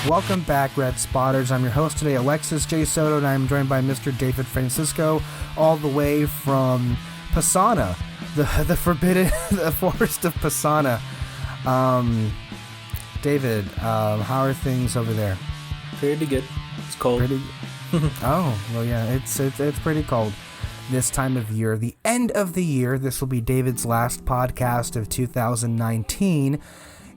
Welcome back, Red Spotters. I'm your host today, Alexis J. Soto, and I'm joined by Mr. David Francisco, all the way from Pisana, the forbidden, the forest of Pisana. David, how are things over there? Pretty good. It's cold. Oh, well, yeah, it's pretty cold this time of year. The end of the year. This will be David's last podcast of 2019.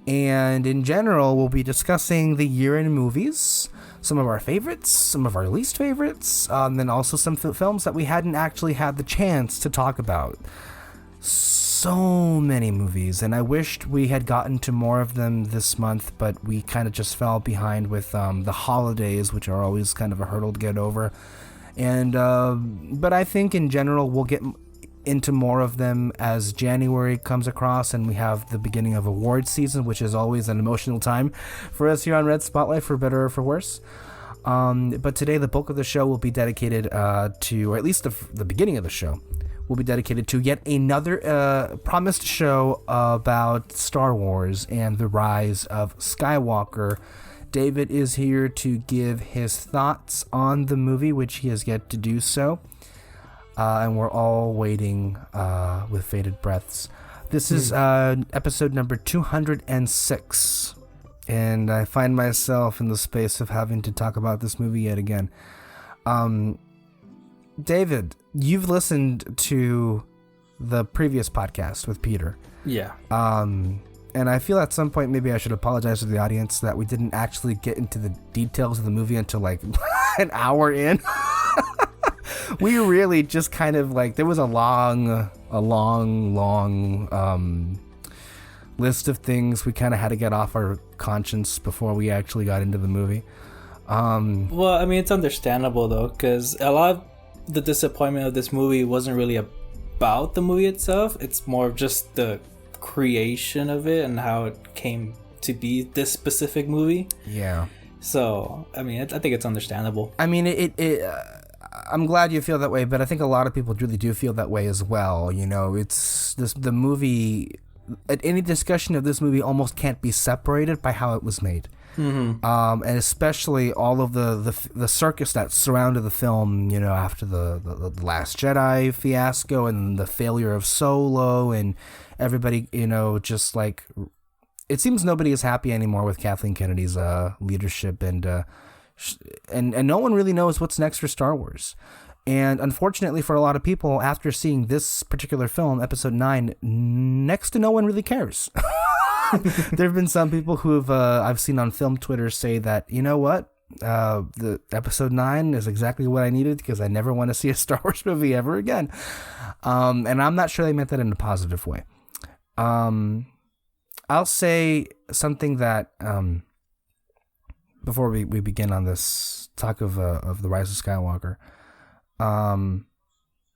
And in general, we'll be discussing the year in movies, some of our favorites, some of our least favorites, then also some films that we hadn't actually had the chance to talk about. So many movies, and I wished we had gotten to more of them this month, but we kind of just fell behind with the holidays, which are always kind of a hurdle to get over. And but I think in general we'll get into more of them as January comes across and we have the beginning of award season, which is always an emotional time for us here on Red Spotlight, for better or for worse. But today the bulk of the show will be dedicated to, or at least the beginning of the show will be dedicated to yet another promised show about Star Wars and the Rise of Skywalker. David is here to give his thoughts on the movie, which he has yet to do so. And we're all waiting with bated breaths. This is episode number 206. And I find myself in the space of having to talk about this movie yet again. David, you've listened to the previous podcast with Peter. Yeah. And I feel at some point maybe I should apologize to the audience that we didn't actually get into the details of the movie until like an hour in. We really just kind of like, there was a long list of things we kind of had to get off our conscience before we actually got into the movie. Well, I mean, it's understandable though, because a lot of the disappointment of this movie wasn't really about the movie itself. It's more of just the creation of it and how it came to be this specific movie. Yeah. So, I mean, I think it's understandable. I mean, I'm glad you feel that way, but I think a lot of people really do feel that way as well. You know, it's the movie. Any discussion of this movie almost can't be separated by how it was made. Mm-hmm. And especially all of the circus that surrounded the film. You know, after the Last Jedi fiasco and the failure of Solo, and everybody, you know, just like it seems nobody is happy anymore with Kathleen Kennedy's leadership, and no one really knows what's next for Star Wars. And unfortunately for a lot of people, after seeing this particular film, Episode 9, next to no one really cares. There have been some people who I've seen on film Twitter say that, you know what, the Episode 9 is exactly what I needed because I never want to see a Star Wars movie ever again. And I'm not sure they meant that in a positive way. I'll say something that... before we begin on this talk of the Rise of Skywalker,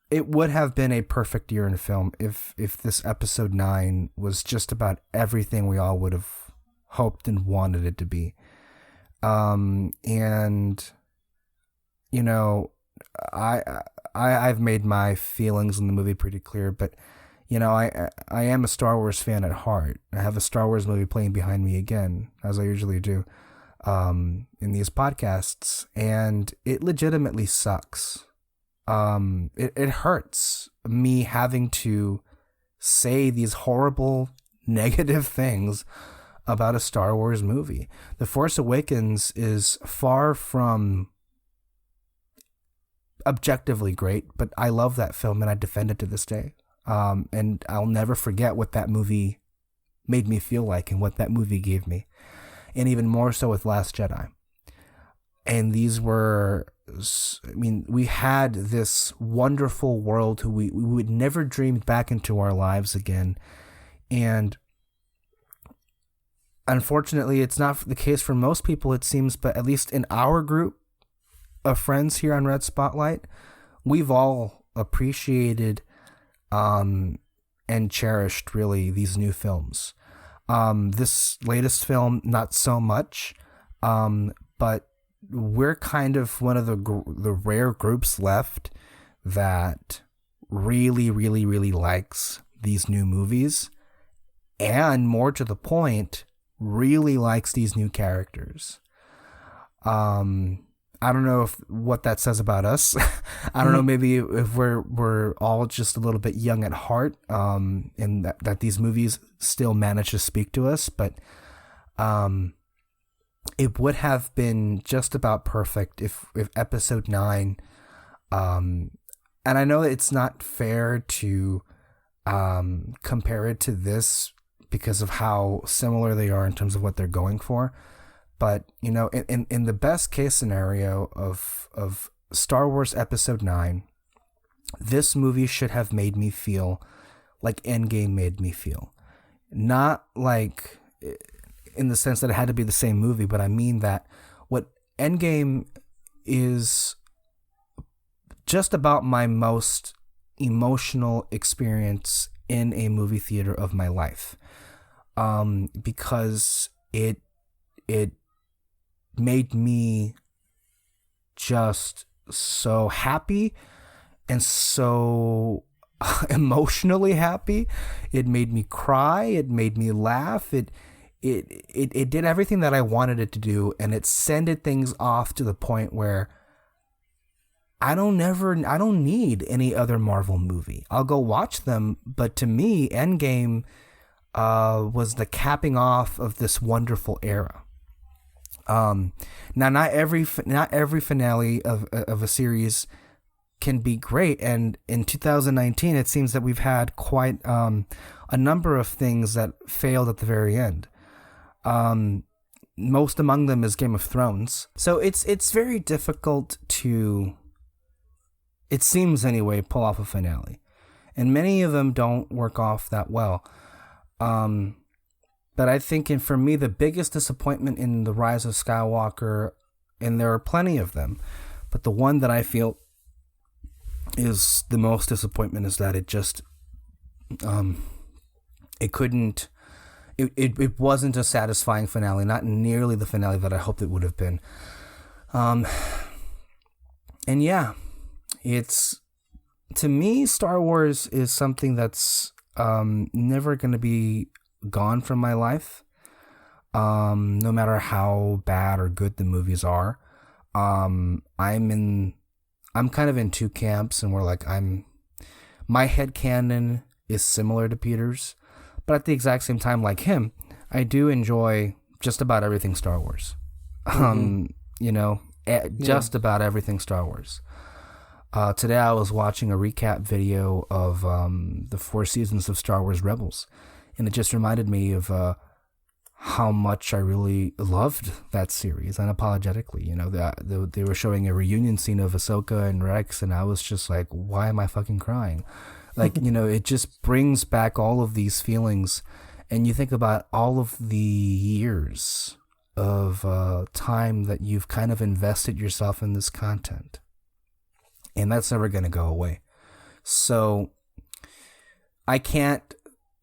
it would have been a perfect year in film if this episode 9 was just about everything we all would have hoped and wanted it to be. And you know, I've made my feelings in the movie pretty clear, but you know, I am a Star Wars fan at heart. I have a Star Wars movie playing behind me again, as I usually do. In these podcasts, and it legitimately sucks. It hurts me having to say these horrible negative things about a Star Wars movie. The Force Awakens is far from objectively great, but I love that film and I defend it to this day. And I'll never forget what that movie made me feel like and what that movie gave me. And even more so with Last Jedi. And these were, I mean, we had this wonderful world who we would never dream back into our lives again. And unfortunately, it's not the case for most people, it seems, but at least in our group of friends here on Red Spotlight, we've all appreciated and cherished, really, these new films. This latest film, not so much, but we're kind of one of the rare groups left that really, really, really likes these new movies, and more to the point, really likes these new characters. I don't know what that says about us. I don't know, maybe if we're all just a little bit young at heart, and that these movies still manage to speak to us, but it would have been just about perfect if episode 9, and I know it's not fair to compare it to this because of how similar they are in terms of what they're going for. But, you know, in the best case scenario of Star Wars Episode 9, this movie should have made me feel like Endgame made me feel. Not like in the sense that it had to be the same movie, but I mean that what Endgame is just about my most emotional experience in a movie theater of my life. Because it made me just so happy and so emotionally happy. It made me cry. It made me laugh. It did everything that I wanted it to do, and it sended things off to the point where I don't need any other Marvel movie. I'll go watch them, but to me, Endgame was the capping off of this wonderful era. Now, not every finale of a series can be great, and in 2019, it seems that we've had quite a number of things that failed at the very end. Most among them is Game of Thrones. So it's very difficult to, it seems anyway, pull off a finale, and many of them don't work off that well. But I think, for me, the biggest disappointment in the Rise of Skywalker, and there are plenty of them, but the one that I feel is the most disappointment is that it just, it wasn't a satisfying finale, not nearly the finale that I hoped it would have been. And yeah, to me, Star Wars is something that's never going to be gone from my life, no matter how bad or good the movies are. I'm kind of in two camps, and my headcanon is similar to Peter's, but at the exact same time, like him, I do enjoy just about everything Star Wars. Just about everything Star Wars. Today I was watching a recap video of the 4 seasons of Star Wars Rebels, and it just reminded me of how much I really loved that series, unapologetically. You know, they were showing a reunion scene of Ahsoka and Rex, and I was just like, why am I fucking crying? Like, you know, it just brings back all of these feelings, and you think about all of the years of time that you've kind of invested yourself in this content, and that's never going to go away. So I can't,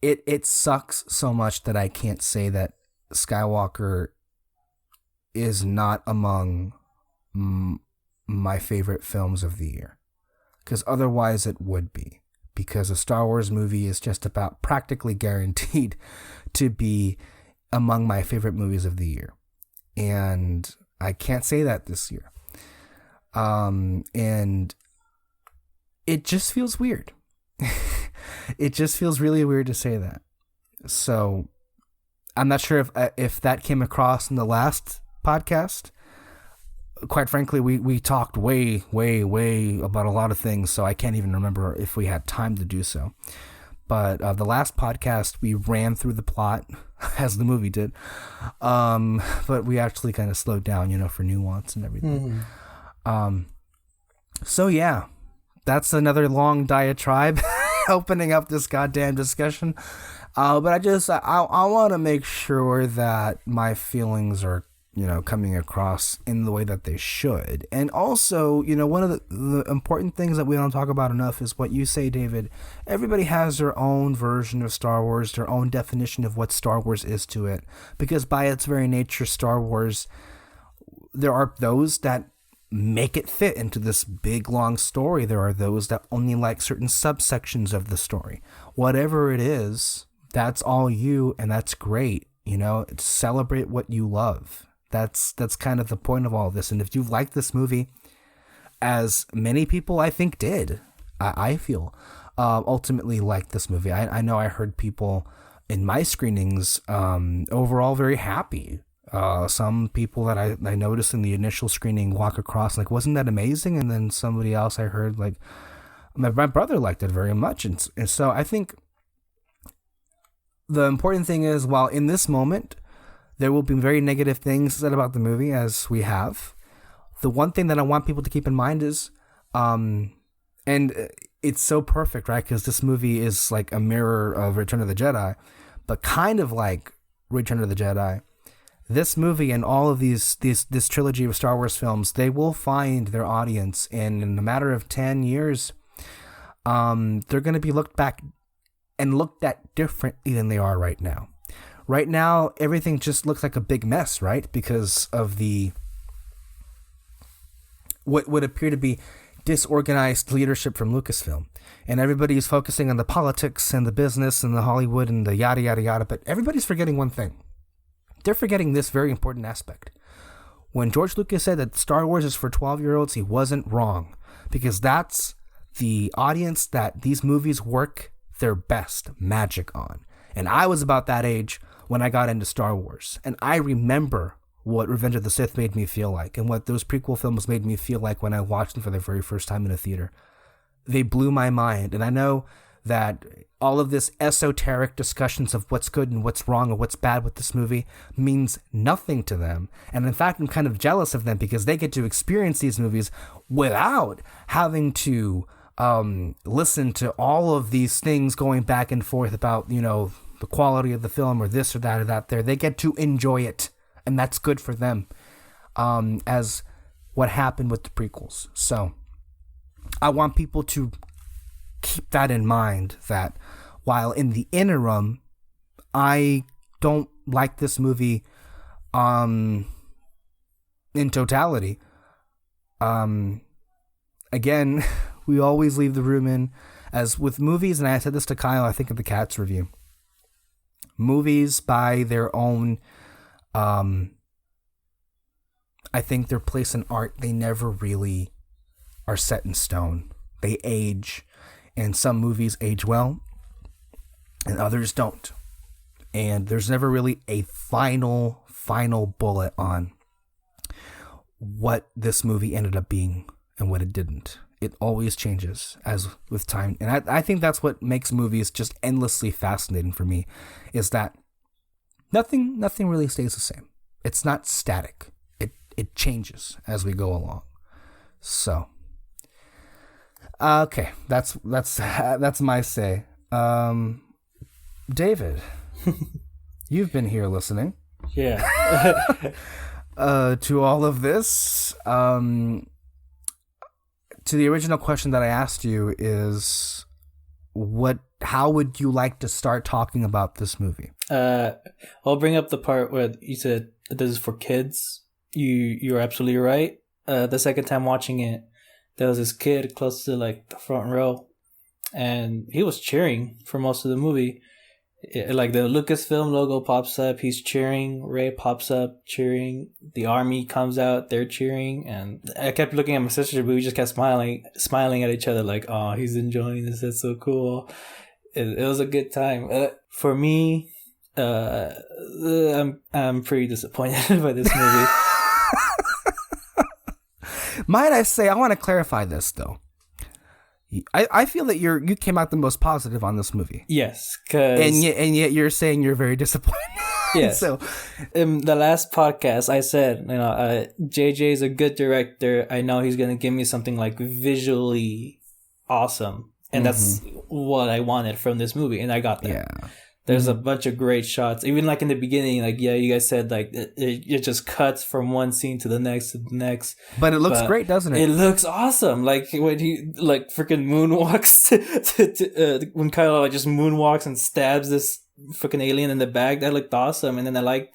it sucks so much that I can't say that Skywalker is not among my favorite films of the year, because otherwise it would be, because a Star Wars movie is just about practically guaranteed to be among my favorite movies of the year, and I can't say that this year. And it just feels weird. It just feels really weird to say that. So I'm not sure if that came across in the last podcast. Quite frankly, we talked way about a lot of things, so I can't even remember if we had time to do so. But the last podcast, we ran through the plot, as the movie did. But we actually kind of slowed down, for nuance and everything. So yeah, that's another long diatribe opening up this goddamn discussion. But I want to make sure that my feelings are, coming across in the way that they should. And also, one of the important things that we don't talk about enough is what you say, David. Everybody has their own version of Star Wars, their own definition of what Star Wars is to it. Because by its very nature, Star Wars, there are those that make it fit into this big long story. There are those that only like certain subsections of the story. Whatever it is, that's all you, and that's great. Celebrate what you love. That's kind of the point of all of this. And if you've liked this movie, as many people I think did, I feel ultimately liked this movie. I know I heard people in my screenings overall very happy. Some people that I noticed in the initial screening walk across like, wasn't that amazing? And then somebody else I heard like, my brother liked it very much. And so I think the important thing is, while in this moment there will be very negative things said about the movie, as we have, the one thing that I want people to keep in mind is, and it's so perfect, right? Because this movie is like a mirror of Return of the Jedi, but kind of like Return of the Jedi. This movie and all of this trilogy of Star Wars films, they will find their audience, and in a matter of 10 years, they're going to be looked back and looked at differently than they are right now. Right now, everything just looks like a big mess, right? Because of the what would appear to be disorganized leadership from Lucasfilm. And everybody's focusing on the politics and the business and the Hollywood and the yada, yada, yada. But everybody's forgetting one thing. They're forgetting this very important aspect. When George Lucas said that Star Wars is for 12-year-olds, he wasn't wrong. Because that's the audience that these movies work their best magic on. And I was about that age when I got into Star Wars. And I remember what Revenge of the Sith made me feel like, and what those prequel films made me feel like when I watched them for the very first time in a theater. They blew my mind. And I know that all of this esoteric discussions of what's good and what's wrong or what's bad with this movie means nothing to them. And in fact, I'm kind of jealous of them because they get to experience these movies without having to listen to all of these things going back and forth about, the quality of the film or this or that or that there. They get to enjoy it, and that's good for them, as what happened with the prequels. So I want people to keep that in mind, that while in the interim, I don't like this movie in totality. Again, we always leave the room in, as with movies, and I said this to Kyle, I think, in the Cats review. Movies by their own, I think their place in art, they never really are set in stone. They age, and some movies age well, and others don't. And there's never really a final bullet on what this movie ended up being and what it didn't. It always changes as with time. And I think that's what makes movies just endlessly fascinating for me, is that nothing really stays the same. It's not static. It changes as we go along. So, okay, that's my say. David, you've been here listening. Yeah. To all of this. To the original question that I asked you is, how would you like to start talking about this movie? I'll bring up the part where you said this is for kids. You're absolutely right. The second time watching it, there was this kid close to like the front row, and he was cheering for most of the movie. Like the Lucasfilm logo pops up, he's cheering. Rey pops up, cheering. The army comes out, they're cheering. And I kept looking at my sister, but we just kept smiling at each other, like, "Oh, he's enjoying this. That's so cool." It was a good time. For me, I'm pretty disappointed by this movie. Might I say, I want to clarify this though. I feel that you came out the most positive on this movie. Yes, and yet you're saying you're very disappointed. Yes. So, in the last podcast, I said, JJ is a good director. I know he's gonna give me something like visually awesome, and that's what I wanted from this movie, and I got that. Yeah. There's a bunch of great shots. Even like in the beginning, like, yeah, you guys said like it just cuts from one scene to the next. But it looks great, doesn't it? It looks awesome. Like when he like freaking moonwalks when Kylo like just moonwalks and stabs this freaking alien in the back. That looked awesome. And then I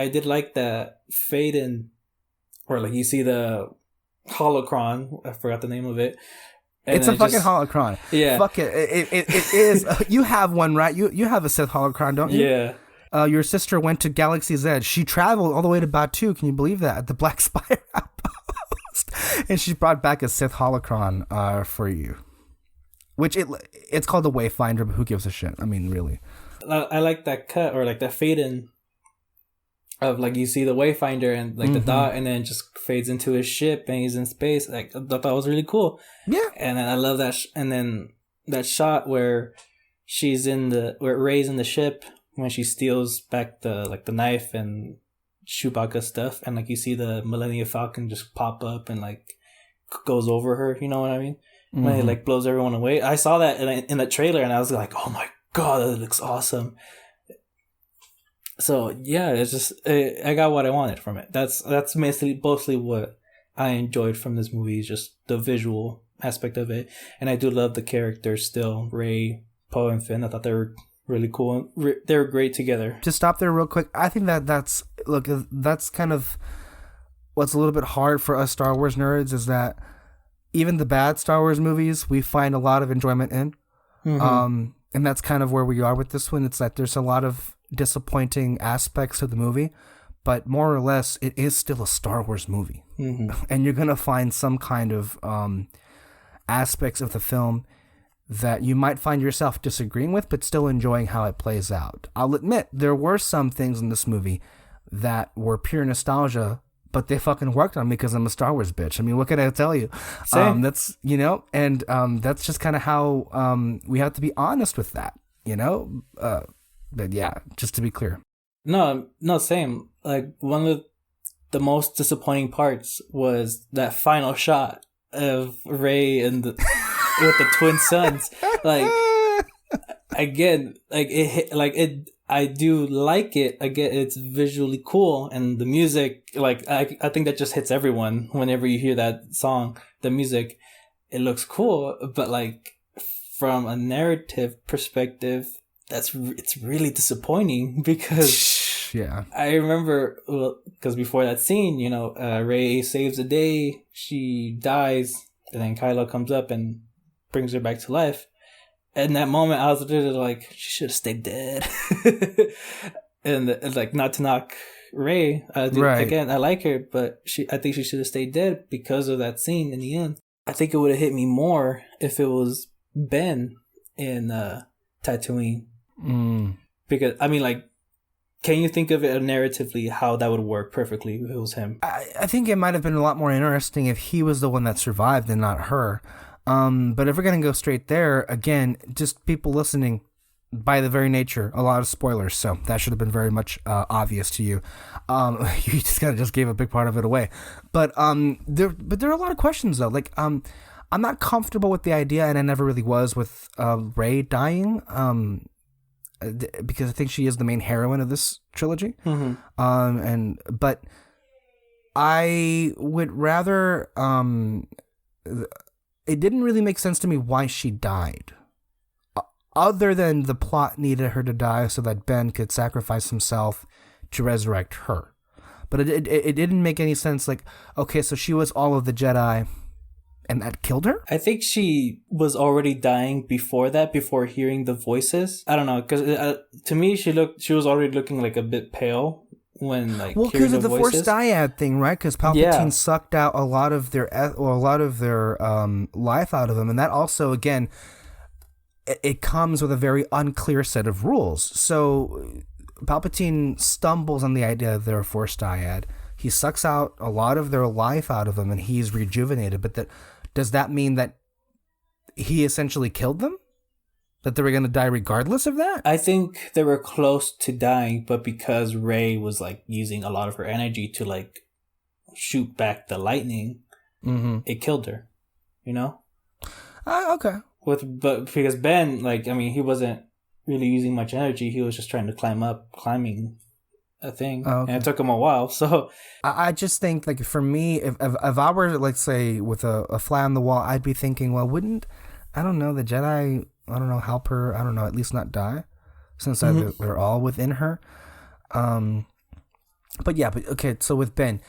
did like the fade in, or like you see the holocron. I forgot the name of it. And it's a fucking holocron. Yeah. Fuck it. It is. You have one, right? You have a Sith holocron, don't you? Yeah. Your sister went to Galaxy's Edge. She traveled all the way to Batu. Can you believe that? At the Black Spire outpost. And she brought back a Sith holocron for you. Which it's called the Wayfinder, but who gives a shit? I mean, really. I like that cut, or like that fade in of like you see the Wayfinder and like the dot, and then it just fades into his ship and he's in space. Like I thought that was really cool. Yeah. And then I love that. And then that shot where where Rey's in the ship when she steals back the knife and Chewbacca stuff, and like you see the Millennium Falcon just pop up and like goes over her. You know what I mean? When it like blows everyone away. I saw that in the trailer and I was like, oh my god, that looks awesome. So yeah, it's just I got what I wanted from it. That's mostly what I enjoyed from this movie, is just the visual aspect of it. And I do love the characters still, Rey, Poe, and Finn. I thought they were really cool. They were great together. To stop there real quick, I think that's kind of what's a little bit hard for us Star Wars nerds, is that even the bad Star Wars movies, we find a lot of enjoyment in. And that's kind of where we are with this one. It's that there's a lot of disappointing aspects of the movie, but more or less, it is still a Star Wars movie. And you're going to find some kind of aspects of the film that you might find yourself disagreeing with, but still enjoying how it plays out. I'll admit, there were some things in this movie that were pure nostalgia, but they fucking worked on me because I'm a Star Wars bitch. I mean, what can I tell you? That's, and that's just kind of how we have to be honest with that, but yeah, just to be clear. No, same. Like, one of the most disappointing parts was that final shot of Rey and with the twin suns. Like, again, like it hit, like it. I do like it. Again, it's visually cool, and the music, like I think that just hits everyone whenever you hear that song. The music, it looks cool, but like from a narrative perspective, it's really disappointing because yeah, I remember because before that scene, Rey saves the day, she dies, and then Kylo comes up and brings her back to life. In that moment, I was literally like, she should have stayed dead. and like, not to knock Rey. Right. Again, I like her, but I think she should have stayed dead because of that scene in the end. I think it would have hit me more if it was Ben in Tatooine. Because, I mean, like, can you think of it narratively how that would work perfectly if it was him? I think it might have been a lot more interesting if he was the one that survived and not her. But if we're going to go straight there, again, just people listening, by the very nature, a lot of spoilers. So that should have been very much obvious to you. You just kind of just gave a big part of it away. But there are a lot of questions, though. Like, I'm not comfortable with the idea, and I never really was, with Rey dying, because I think she is the main heroine of this trilogy. But I would rather... it didn't really make sense to me why she died. Other than the plot needed her to die so that Ben could sacrifice himself to resurrect her. But it didn't make any sense. Like, okay, so she was all of the Jedi and that killed her? I think she was already dying before that, before hearing the voices. I don't know, because to me, she was already looking like a bit pale. When because of the Force dyad thing, right? Because Palpatine sucked out a lot of their life out of them, and that also, again, it comes with a very unclear set of rules. So Palpatine stumbles on the idea of their Force dyad. He sucks out a lot of their life out of them, and he's rejuvenated. But does that mean that he essentially killed them? That they were going to die regardless of that? I think they were close to dying, but because Rey was like using a lot of her energy to like shoot back the lightning, it killed her. Okay. But because Ben, like, I mean, he wasn't really using much energy. He was just trying to climbing a thing, and it took him a while. So I just think, like, for me, if I were, like, say, with a fly on the wall, I'd be thinking, well, wouldn't, I don't know, the Jedi, I don't know, help her, I don't know, at least not die, since they're all within her. But okay, so with Ben,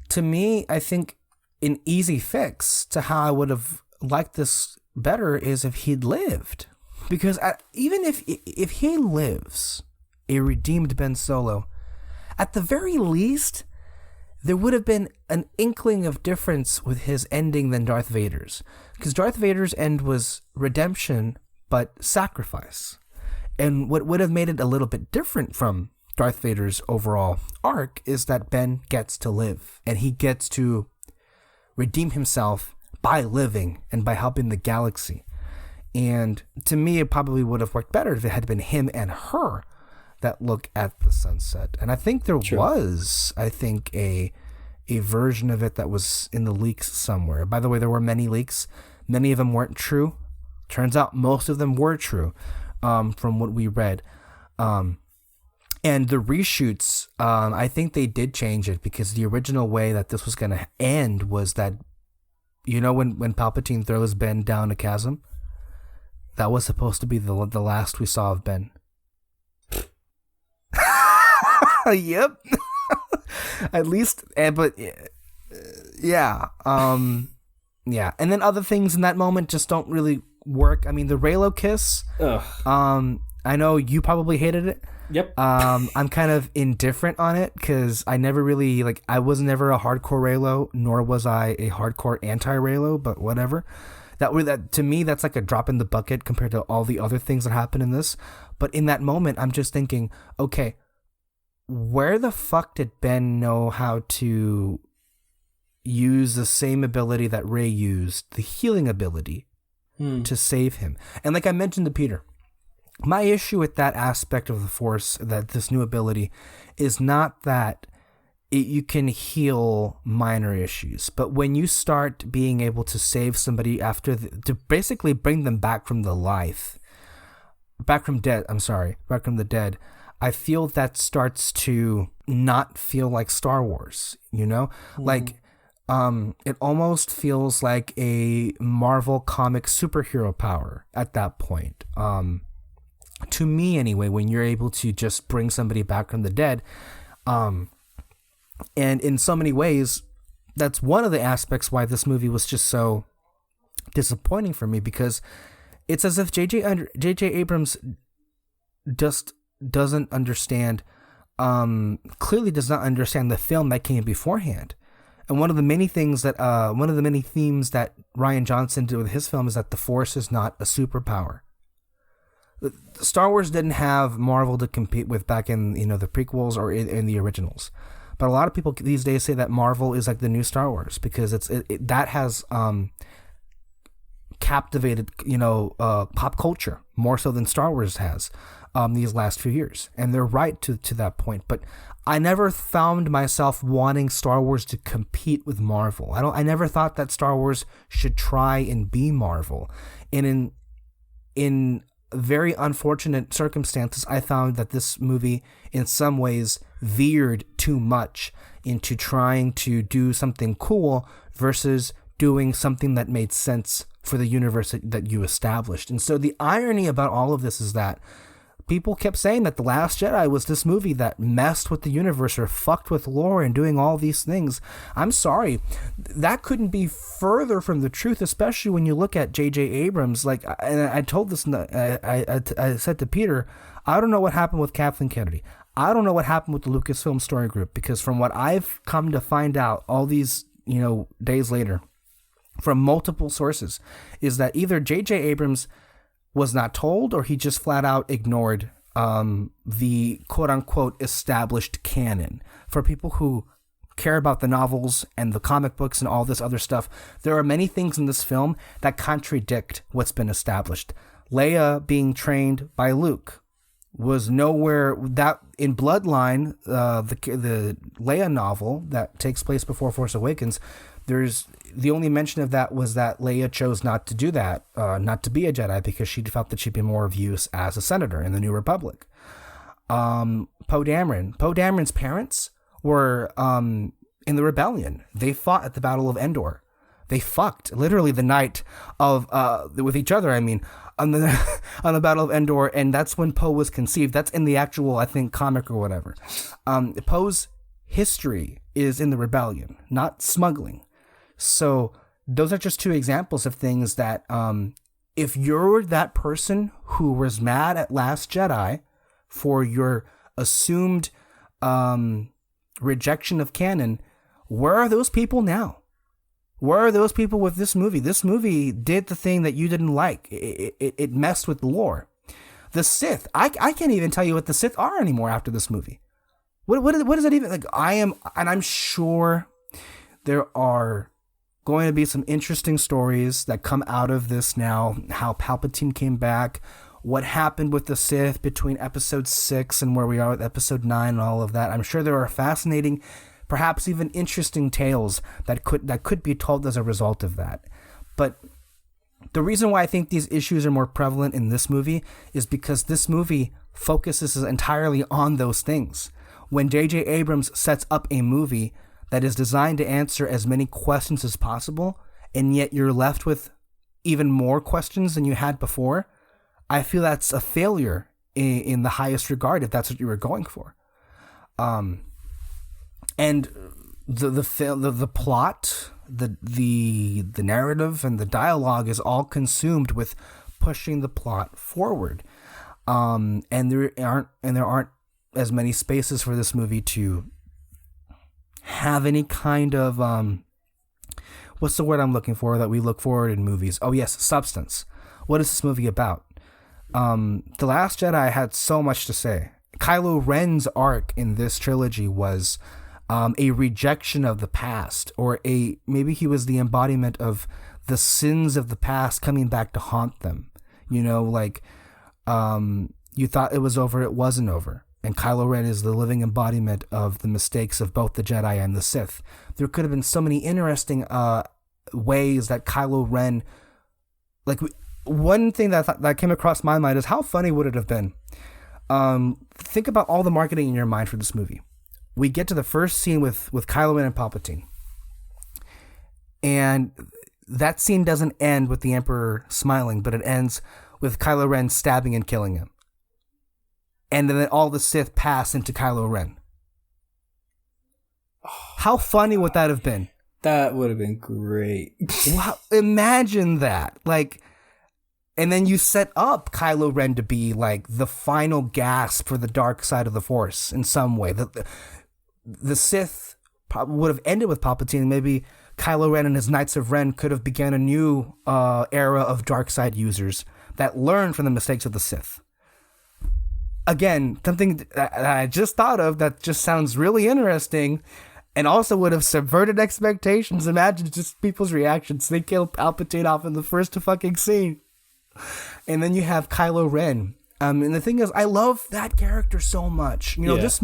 to me, I think an easy fix to how I would have liked this better is if he'd lived. Because even if he lives a redeemed Ben Solo, at the very least, there would have been an inkling of difference with his ending than Darth Vader's. Because Darth Vader's end was redemption, but sacrifice. And what would have made it a little bit different from Darth Vader's overall arc is that Ben gets to live. And he gets to redeem himself by living and by helping the galaxy. And to me, it probably would have worked better if it had been him and her that look at the sunset. And I think there was, a version of it that was in the leaks somewhere. By the way, there were many leaks. Many of them weren't true. Turns out most of them were true, from what we read. And the reshoots, I think they did change it, because the original way that this was going to end was that, when Palpatine throws Ben down a chasm, that was supposed to be the last we saw of Ben. Yep. At least, but yeah. Yeah. And then other things in that moment just don't really work. I mean, the Reylo kiss. Ugh. I know you probably hated it. Yep. I'm kind of indifferent on it because I never really, I was never a hardcore Reylo, nor was I a hardcore anti-Reylo, but whatever. That to me, that's like a drop in the bucket compared to all the other things that happen in this. But in that moment, I'm just thinking, okay, where the fuck did Ben know how to use the same ability that Rey used, the healing ability, to save him? And like I mentioned to Peter, my issue with that aspect of the Force, that this new ability, is not that you can heal minor issues, but when you start being able to save somebody to basically bring them back from the dead, I feel that starts to not feel like Star Wars, Mm-hmm. It almost feels like a Marvel comic superhero power at that point. To me anyway, when you're able to just bring somebody back from the dead, and in so many ways, that's one of the aspects why this movie was just so disappointing for me, because it's as if J.J. Abrams just doesn't understand, clearly does not understand the film that came beforehand. And one of the many themes that Rian Johnson did with his film is that the Force is not a superpower. Star Wars didn't have Marvel to compete with back in the prequels or in the originals. But a lot of people these days say that Marvel is like the new Star Wars, because that has captivated pop culture more so than Star Wars has these last few years, and they're right to that point. But I never found myself wanting Star Wars to compete with Marvel. I never thought that Star Wars should try and be Marvel, and in very unfortunate circumstances, I found that this movie in some ways veered too much into trying to do something cool versus doing something that made sense for the universe that you established. And so the irony about all of this is that people kept saying that The Last Jedi was this movie that messed with the universe or fucked with lore and doing all these things. I'm sorry, that couldn't be further from the truth, especially when you look at J.J. Abrams. And I told this, I said to Peter, I don't know what happened with Kathleen Kennedy. I don't know what happened with the Lucasfilm Story Group, because from what I've come to find out all these days later from multiple sources, is that either J.J. Abrams was not told, or he just flat out ignored the quote-unquote established canon. For people who care about the novels and the comic books and all this other stuff, there are many things in this film that contradict what's been established. Leia being trained by Luke was nowhere. That in Bloodline, the Leia novel that takes place before Force Awakens, the only mention of that was that Leia chose not to do that, not to be a Jedi, because she felt that she'd be more of use as a senator in the New Republic. Poe Dameron's parents were in the rebellion. They fought at the Battle of Endor. They fucked literally the night of with each other. I mean, on the Battle of Endor, and that's when Poe was conceived. That's in the actual, I think, comic or whatever. Poe's history is in the rebellion, not smuggling. So those are just two examples of things that if you're that person who was mad at Last Jedi for your assumed rejection of canon, where are those people now? Where are those people with this movie? This movie did the thing that you didn't like. It messed with the lore. The Sith, I can't even tell you what the Sith are anymore after this movie. What is that even like? I'm sure there are going to be some interesting stories that come out of this now. How Palpatine came back, what happened with the Sith between episode 6 and where we are with episode 9 and all of that. I'm sure there are fascinating, perhaps even interesting tales that could be told as a result of that. But the reason why I think these issues are more prevalent in this movie is because this movie focuses entirely on those things. When J.J. Abrams sets up a movie that is designed to answer as many questions as possible, and yet you're left with even more questions than you had before, I feel that's a failure in the highest regard if that's what you were going for. And the plot, the narrative, and the dialogue is all consumed with pushing the plot forward. And there aren't as many spaces for this movie to have any kind of what's the word I'm looking for that we look for in movies? Oh yes, substance. What is this movie about? The Last Jedi had so much to say. Kylo Ren's arc in this trilogy was a rejection of the past, or maybe he was the embodiment of the sins of the past coming back to haunt them. You know, like you thought it was over, it wasn't over. And Kylo Ren is the living embodiment of the mistakes of both the Jedi and the Sith. There could have been so many interesting ways that Kylo Ren, like one thing that came across my mind is how funny would it have been? Think about all the marketing in your mind for this movie. We get to the first scene with Kylo Ren and Palpatine. And that scene doesn't end with the Emperor smiling, but it ends with Kylo Ren stabbing and killing him. And then all the Sith pass into Kylo Ren. How funny would that have been? That would have been great. Wow, imagine that. Like, and then you set up Kylo Ren to be like the final gasp for the dark side of the Force in some way. The Sith would have ended with Palpatine. Maybe Kylo Ren and his Knights of Ren could have began a new era of dark side users that learned from the mistakes of the Sith. Again, something that I just thought of that just sounds really interesting and also would have subverted expectations. Imagine just people's reactions. They kill Palpatine off in the first fucking scene. And then you have Kylo Ren. And the thing is, I love that character so much. You know, Yeah. this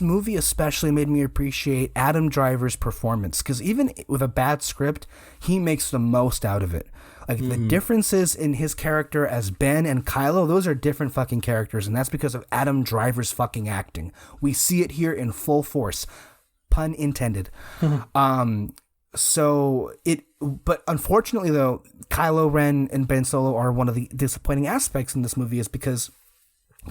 movie especially made me appreciate Adam Driver's performance. Because even with a bad script, he makes the most out of it. Like, the differences in his character as Ben and Kylo, those are different fucking characters, and that's because of Adam Driver's fucking acting. We see it here in full force. Pun intended. But unfortunately, though, Kylo Ren and Ben Solo are one of the disappointing aspects in this movie is because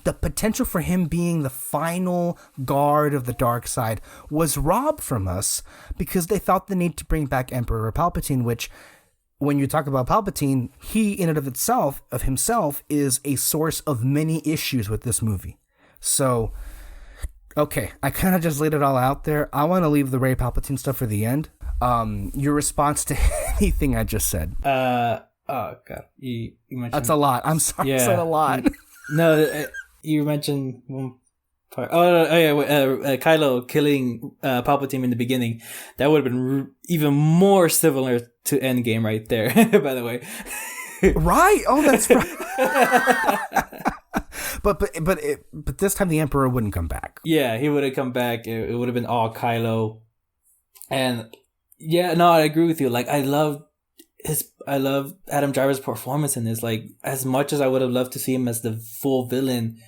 the potential for him being the final guard of the dark side was robbed from us because they felt the need to bring back Emperor Palpatine, which, when you talk about Palpatine, he in and of himself is a source of many issues with this movie. So, okay, I kind of just laid it all out there. I want to leave the Rey Palpatine stuff for the end. Your response to anything I just said? Oh god, you mentioned that's a lot. I'm sorry, yeah. I said a lot. No, you mentioned one part. Kylo killing Palpatine in the beginning. That would have been even more similar to Endgame, right there. By the way, right? Oh, that's right. But this time the Emperor wouldn't come back. Yeah, he would have come back. It would have been all Kylo, and yeah, no, I agree with you. Like, I love Adam Driver's performance in this. Like, as much as I would have loved to see him as the full villain,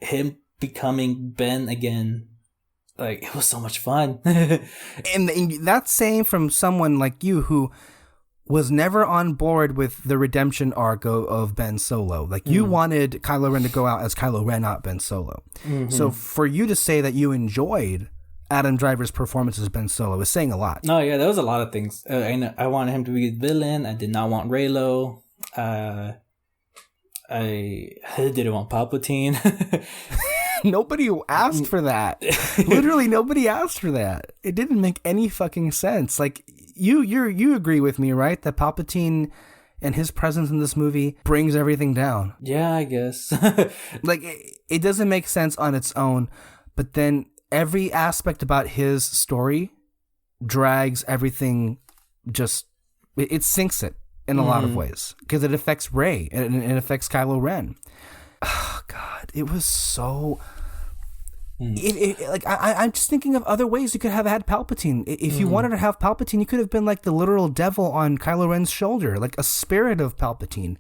him becoming Ben again, like, it was so much fun. and that's saying from someone like you who was never on board with the redemption arc of Ben Solo. Like, you wanted Kylo Ren to go out as Kylo Ren, not Ben Solo. Mm-hmm. So for you to say that you enjoyed Adam Driver's performance as Ben Solo is saying a lot. No, yeah, there was a lot of things. I wanted him to be the villain. I did not want Reylo. I didn't want Palpatine. Nobody asked for that. Literally, nobody asked for that. It didn't make any fucking sense. Like, you agree with me, right? That Palpatine and his presence in this movie brings everything down. Yeah, I guess. Like, it doesn't make sense on its own, but then every aspect about his story drags everything, just it sinks it in a lot of ways, because it affects Rey and it affects Kylo Ren. Oh God, it was so. I'm just thinking of other ways you could have had Palpatine. If you wanted to have Palpatine, you could have been like the literal devil on Kylo Ren's shoulder, like a spirit of Palpatine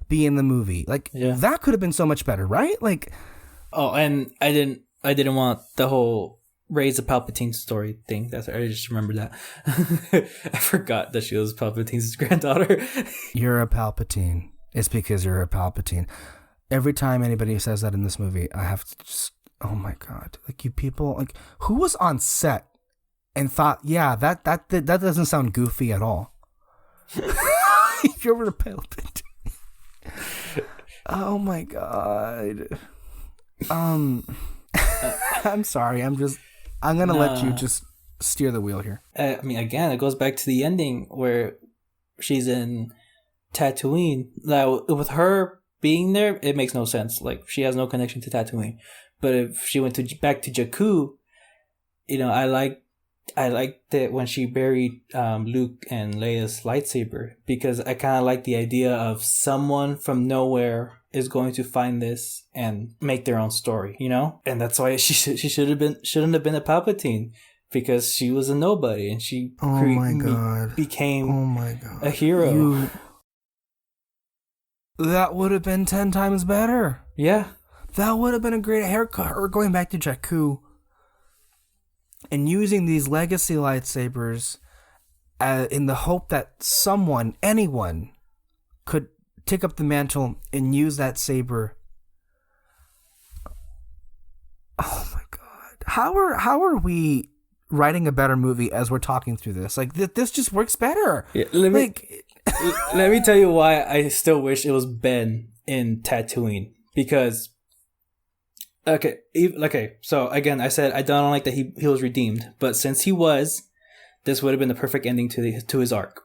be in the movie. Like that could have been so much better, right? Like, oh, and I didn't want the whole Rise of Palpatine story thing. I just remembered that. I forgot that she was Palpatine's granddaughter. You're a Palpatine. It's because you're a Palpatine. Every time anybody says that in this movie, I have to just, oh my God. Like, you people, like, who was on set and thought, yeah, that doesn't sound goofy at all. You're a Palpatine. Oh my God. I'm sorry. I'm going to let you just steer the wheel here. I mean, again, it goes back to the ending where she's in Tatooine. Now, with her being there, it makes no sense. Like, she has no connection to Tatooine. But if she went back to Jakku, you know, I liked it when she buried Luke and Leia's lightsaber, because I kind of like the idea of someone from nowhere is going to find this and make their own story, you know? And that's why she shouldn't have been a Palpatine, because she was a nobody and she became a hero. That would have been 10 times better. Yeah. That would have been a great haircut. Or going back to Jakku and using these legacy lightsabers in the hope that anyone could take up the mantle and use that saber. Oh my God. How are we writing a better movie as we're talking through this? Like, this just works better. Yeah, let me tell you why I still wish it was Ben in Tatooine. Because, okay, so again, I said I don't like that he was redeemed. But since he was, this would have been the perfect ending to his arc.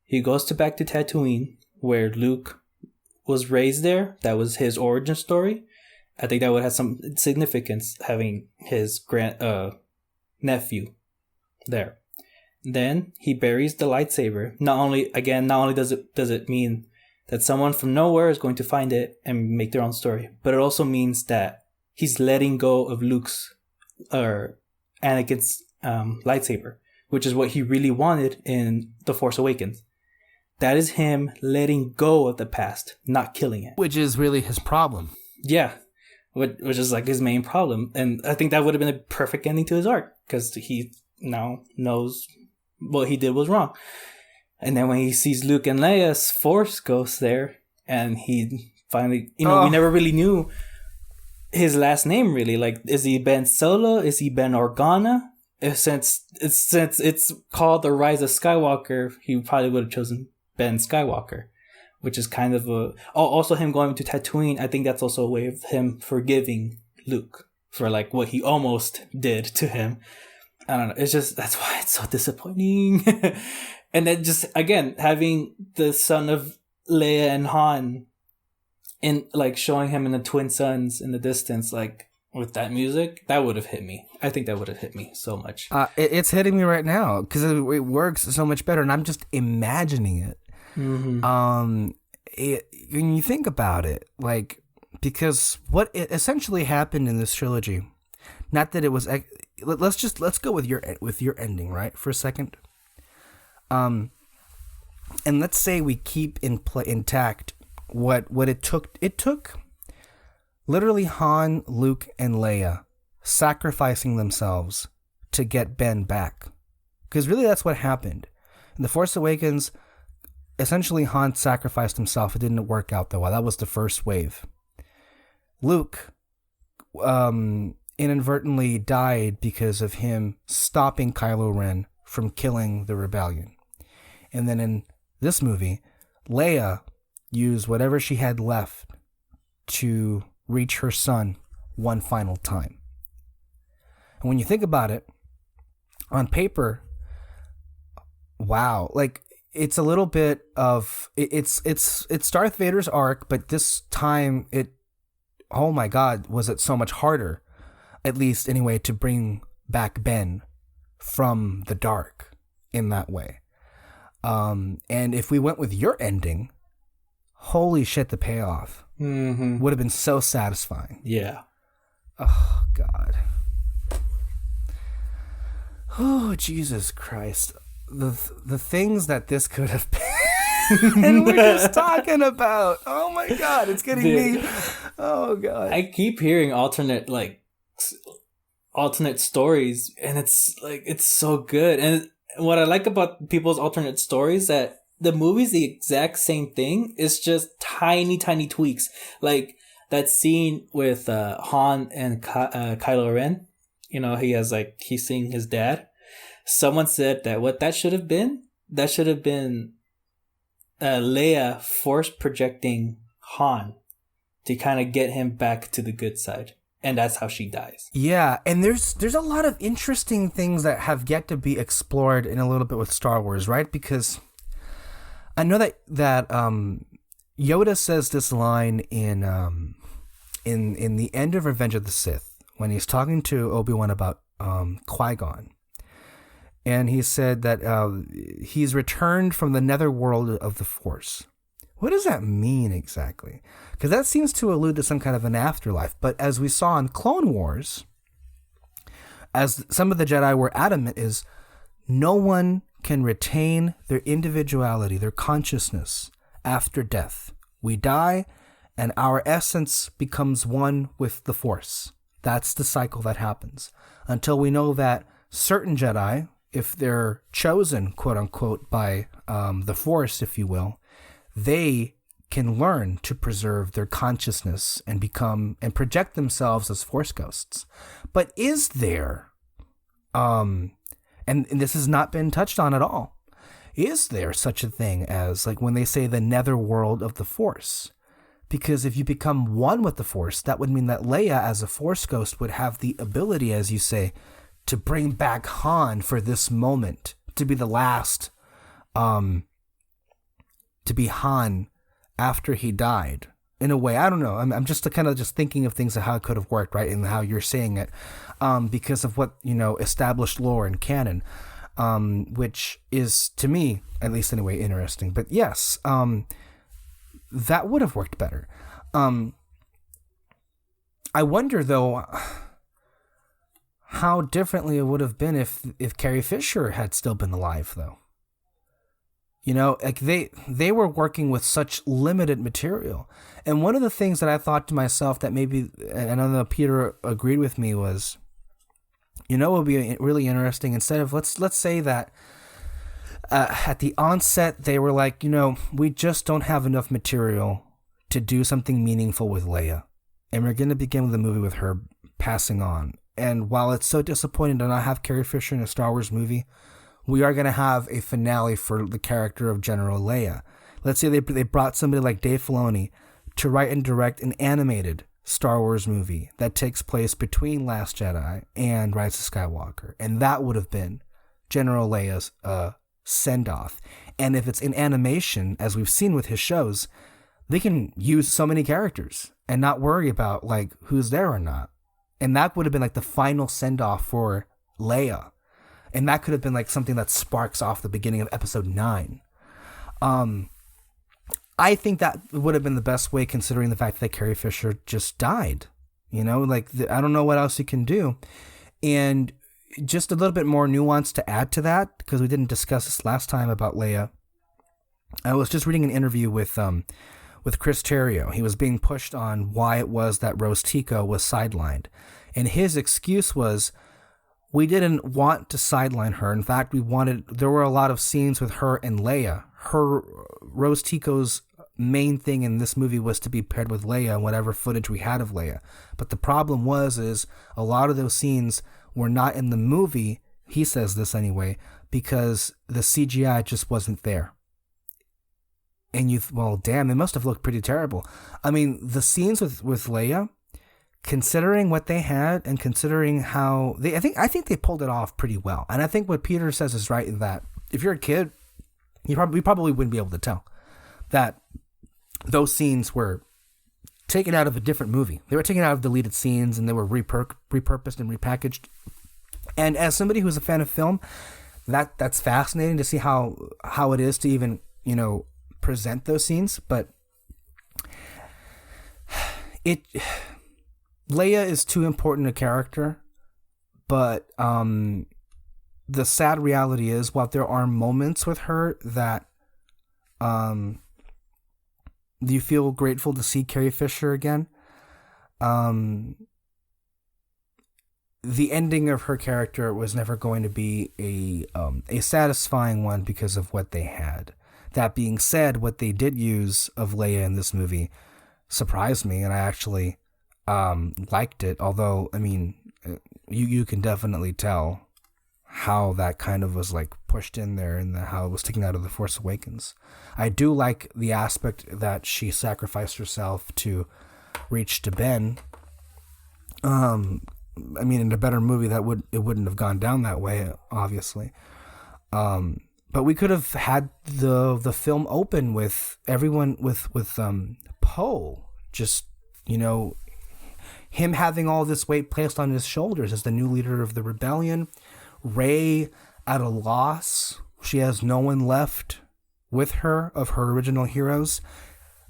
He goes back to Tatooine, where Luke was raised there. That was his origin story. I think that would have some significance, having his nephew there. Then he buries the lightsaber. Not only does it mean that someone from nowhere is going to find it and make their own story, but it also means that he's letting go of Luke's or Anakin's lightsaber, which is what he really wanted in The Force Awakens. That is him letting go of the past, not killing it. Which is really his problem. Yeah, which is like his main problem. And I think that would have been a perfect ending to his arc, because he now knows what he did was wrong. And then when he sees Luke and Leia's Force Ghost there, and he finally, we never really knew his last name really. Like, is he Ben Solo? Is he Ben Organa? Since it's called The Rise of Skywalker, he probably would have chosen Ben Skywalker, which is kind of also him going to Tatooine. I think that's also a way of him forgiving Luke for like what he almost did to him. I don't know. It's just, that's why it's so disappointing. And then just, again, having the son of Leia and Han in, like, showing him in the twin suns in the distance, like, with that music, that would have hit me. I think that would have hit me so much. It's hitting me right now because it works so much better, and I'm just imagining it. Mm-hmm. When you think about it, like, because what essentially happened in this trilogy, not that it was, let's go with your ending, right, for a second. And let's say we keep intact what it took. It took literally Han, Luke, and Leia sacrificing themselves to get Ben back. Because really that's what happened. In The Force Awakens, essentially Han sacrificed himself. It didn't work out though. That was the first wave. Luke inadvertently died because of him stopping Kylo Ren from killing the rebellion. And then in this movie, Leia used whatever she had left to reach her son, one final time. And when you think about it, on paper, wow, like it's a little bit of it's Darth Vader's arc, but this time oh my God, was it so much harder, at least anyway, to bring back Ben from the dark in that way. And if we went with your ending, holy shit, the payoff would have been so satisfying. Yeah. Oh God. Oh Jesus Christ. The things that this could have been. And we're just talking about. Oh my God, it's getting me. Oh God. I keep hearing alternate stories, and it's so good. And what I like about people's alternate stories that the movie's the exact same thing. It's just tiny tweaks. Like that scene with Han and Kylo Ren. You know, he's seeing his dad. Someone said that what that should have been Leia force projecting Han to kind of get him back to the good side. And that's how she dies. Yeah, and there's a lot of interesting things that have yet to be explored in a little bit with Star Wars, right? Because I know that Yoda says this line in the end of Revenge of the Sith when he's talking to Obi-Wan about Qui-Gon. And he said that he's returned from the netherworld of the Force. What does that mean exactly? Because that seems to allude to some kind of an afterlife. But as we saw in Clone Wars, as some of the Jedi were adamant, is no one can retain their individuality, their consciousness after death. We die, and our essence becomes one with the Force. That's the cycle that happens. Until we know that certain Jedi, if they're chosen, quote unquote, by the Force, if you will, they can learn to preserve their consciousness and become and project themselves as Force ghosts. But is there, and this has not been touched on at all, is there such a thing as, like when they say the netherworld of the Force? Because if you become one with the Force, that would mean that Leia as a Force ghost would have the ability, as you say, to bring back Han for this moment, to be the last, to be Han after he died. In a way, I don't know. I'm just kind of just thinking of things of how it could have worked, right? And how you're saying it, because of what, established lore and canon, which is, to me, at least anyway, interesting. But yes, that would have worked better. I wonder, though, how differently it would have been if Carrie Fisher had still been alive, though. Like they were working with such limited material. And one of the things that I thought to myself that maybe, and I know that Peter agreed with me, was, it would be really interesting, instead of, let's say that at the onset they were like, we just don't have enough material to do something meaningful with Leia. And we're going to begin the movie with her passing on. And while it's so disappointing to not have Carrie Fisher in a Star Wars movie, we are going to have a finale for the character of General Leia. Let's say they brought somebody like Dave Filoni to write and direct an animated Star Wars movie that takes place between Last Jedi and Rise of Skywalker. And that would have been General Leia's send-off. And if it's in animation, as we've seen with his shows, they can use so many characters and not worry about like who's there or not. And that would have been like the final send-off for Leia. And that could have been like something that sparks off the beginning of episode 9. I think that would have been the best way, considering the fact that Carrie Fisher just died. I don't know what else you can do. And just a little bit more nuance to add to that, because we didn't discuss this last time about Leia. I was just reading an interview with Chris Terrio. He was being pushed on why it was that Rose Tico was sidelined. And his excuse was, we didn't want to sideline her. In fact, there were a lot of scenes with her and Leia. Rose Tico's main thing in this movie was to be paired with Leia and whatever footage we had of Leia. But the problem is a lot of those scenes were not in the movie, he says this anyway, because the CGI just wasn't there. And they must have looked pretty terrible. I mean, the scenes with Leia, considering what they had and considering how I think they pulled it off pretty well. And I think what Peter says is right in that if you're a kid, we probably wouldn't be able to tell that those scenes were taken out of a different movie. They were taken out of deleted scenes and they were repurposed and repackaged. And as somebody who's a fan of film, that's fascinating to see how it is to even, present those scenes. But Leia is too important a character, but the sad reality is, while there are moments with her that you feel grateful to see Carrie Fisher again, the ending of her character was never going to be a satisfying one because of what they had. That being said, what they did use of Leia in this movie surprised me, and I actually liked it. Although, I mean, you can definitely tell how that kind of was like pushed in there and how it was taken out of The Force Awakens. I do like the aspect that she sacrificed herself to reach to Ben. I mean, in a better movie, it wouldn't have gone down that way, obviously. But we could have had the film open with everyone with Poe, just him having all this weight placed on his shoulders as the new leader of the rebellion. Rey at a loss; she has no one left with her of her original heroes.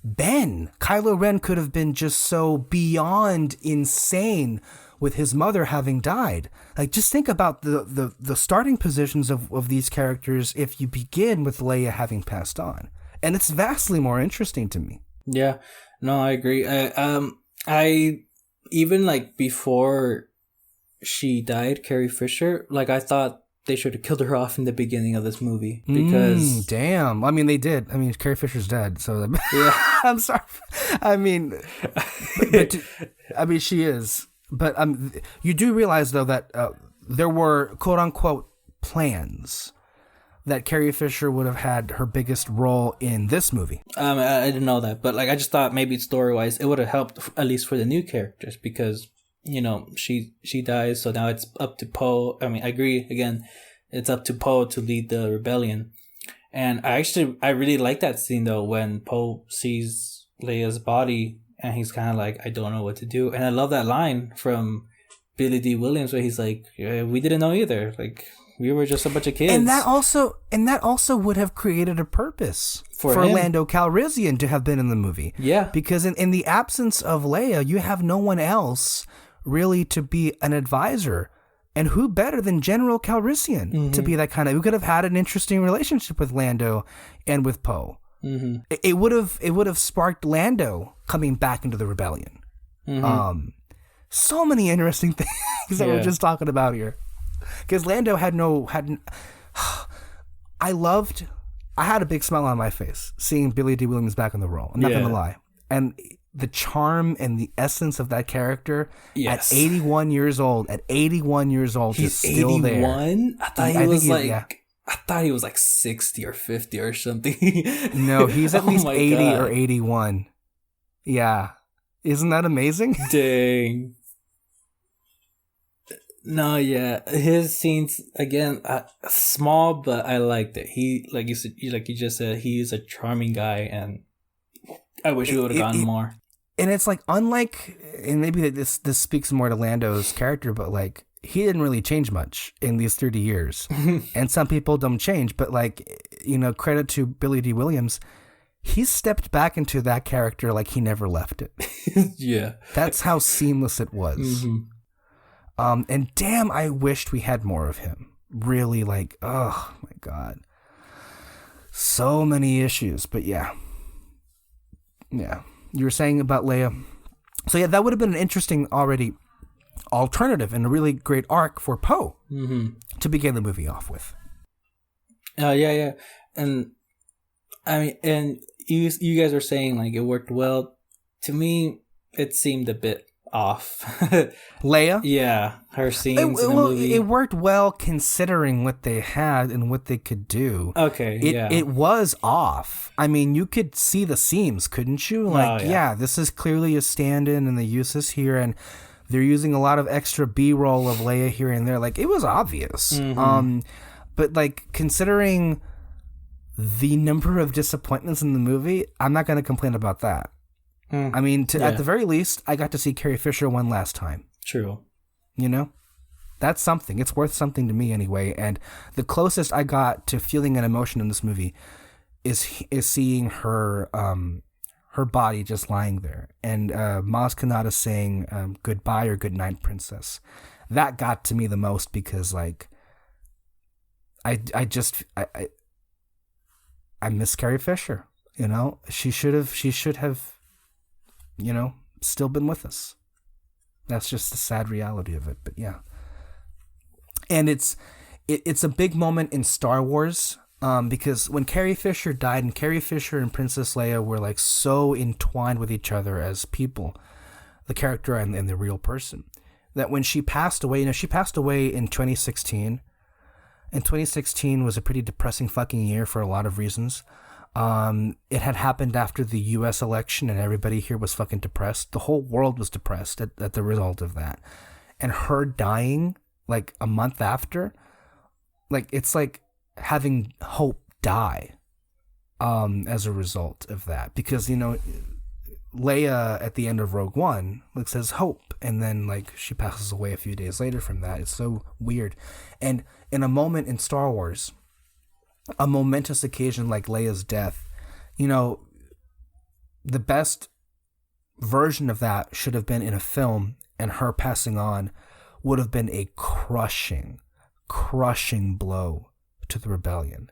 Kylo Ren could have been just so beyond insane with his mother having died. Like, just think about the starting positions of these characters if you begin with Leia having passed on. And it's vastly more interesting to me. Yeah, no, I agree. I even like before she died, Carrie Fisher, like I thought they should have killed her off in the beginning of this movie because damn. I mean, they did. I mean, Carrie Fisher's dead, so yeah. I'm sorry. I mean, she is. But you do realize though that there were quote unquote plans that Carrie Fisher would have had her biggest role in this movie. I didn't know that, but like I just thought maybe story wise it would have helped at least for the new characters because she dies, so now it's up to Poe. I mean, I agree again, it's up to Poe to lead the rebellion. And I really like that scene though when Poe sees Leia's body. And he's kind of like, I don't know what to do. And I love that line from Billy D. Williams where he's like, we didn't know either. Like, we were just a bunch of kids. And that also would have created a purpose for Lando Calrissian to have been in the movie. Yeah. Because in the absence of Leia, you have no one else really to be an advisor. And who better than General Calrissian to be that kind of... We could have had an interesting relationship with Lando and with Poe. Mm-hmm. It would have sparked Lando coming back into the rebellion. Mm-hmm. So many interesting things that we're just talking about here. Because Lando I had a big smile on my face seeing Billy D. Williams back in the role. I'm not gonna lie. And the charm and the essence of that character at 81 years old. He's still 81? There. I thought he was like 60 or 50 or something. No, he's at least 80 or 81. Yeah. Isn't that amazing? Dang. No, yeah. His scenes, again, small, but I liked it. He, like you just said, he's a charming guy, and I wish we would have gotten more. And it's like, unlike, and maybe this speaks more to Lando's character, but like, he didn't really change much in these 30 years. And some people don't change, but like, credit to Billy D. Williams, he stepped back into that character like he never left it. Yeah. That's how seamless it was. Mm-hmm. And damn, I wished we had more of him. Really, like, oh my God. So many issues, but yeah. Yeah. You were saying about Leia. So yeah, that would have been an interesting already alternative and a really great arc for Poe to begin the movie off with. Yeah. And I mean, and you guys were saying like it worked well. To me, it seemed a bit off. Leia? Yeah, her scenes in the movie. It worked well considering what they had and what they could do. Okay, It was off. I mean, you could see the seams, couldn't you? Like, this is clearly a stand-in and they use this here, and they're using a lot of extra B-roll of Leia here and there. Like, it was obvious. Mm-hmm. But, like, considering the number of disappointments in the movie, I'm not going to complain about that. I mean, at the very least, I got to see Carrie Fisher one last time. True. You know? That's something. It's worth something to me anyway. And the closest I got to feeling an emotion in this movie is seeing her her body just lying there. And Maz Kanata saying goodbye or good night, princess. That got to me the most because, like, I miss Carrie Fisher. You know? She should have you know, still been with us. That's just the sad reality of it. But yeah. And it's a big moment in Star Wars because when Carrie Fisher died, and Carrie Fisher and Princess Leia were like so entwined with each other as people, the character and the real person, that when she passed away, you know, she passed away in 2016. And 2016 was a pretty depressing fucking year for a lot of reasons. It had happened after the U.S. election and everybody here was fucking depressed. The whole world was depressed at the result of that. And her dying like a month after, like, it's like having hope die as a result of that. Because, you know, Leia at the end of Rogue One like says hope, and then like she passes away a few days later from that. It's so weird. And in a moment in Star Wars, a momentous occasion like Leia's death, you know, the best version of that should have been in a film, and her passing on would have been a crushing blow to the rebellion.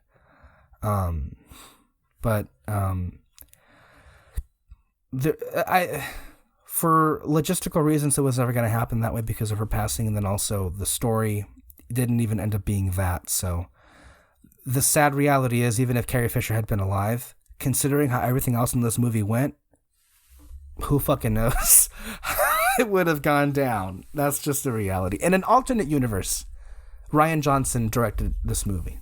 For logistical reasons, it was never going to happen that way because of her passing, and then also the story didn't even end up being that. So the sad reality is, even if Carrie Fisher had been alive, considering how everything else in this movie went, who fucking knows? It would have gone down. That's just the reality. In an alternate universe, Rian Johnson directed this movie.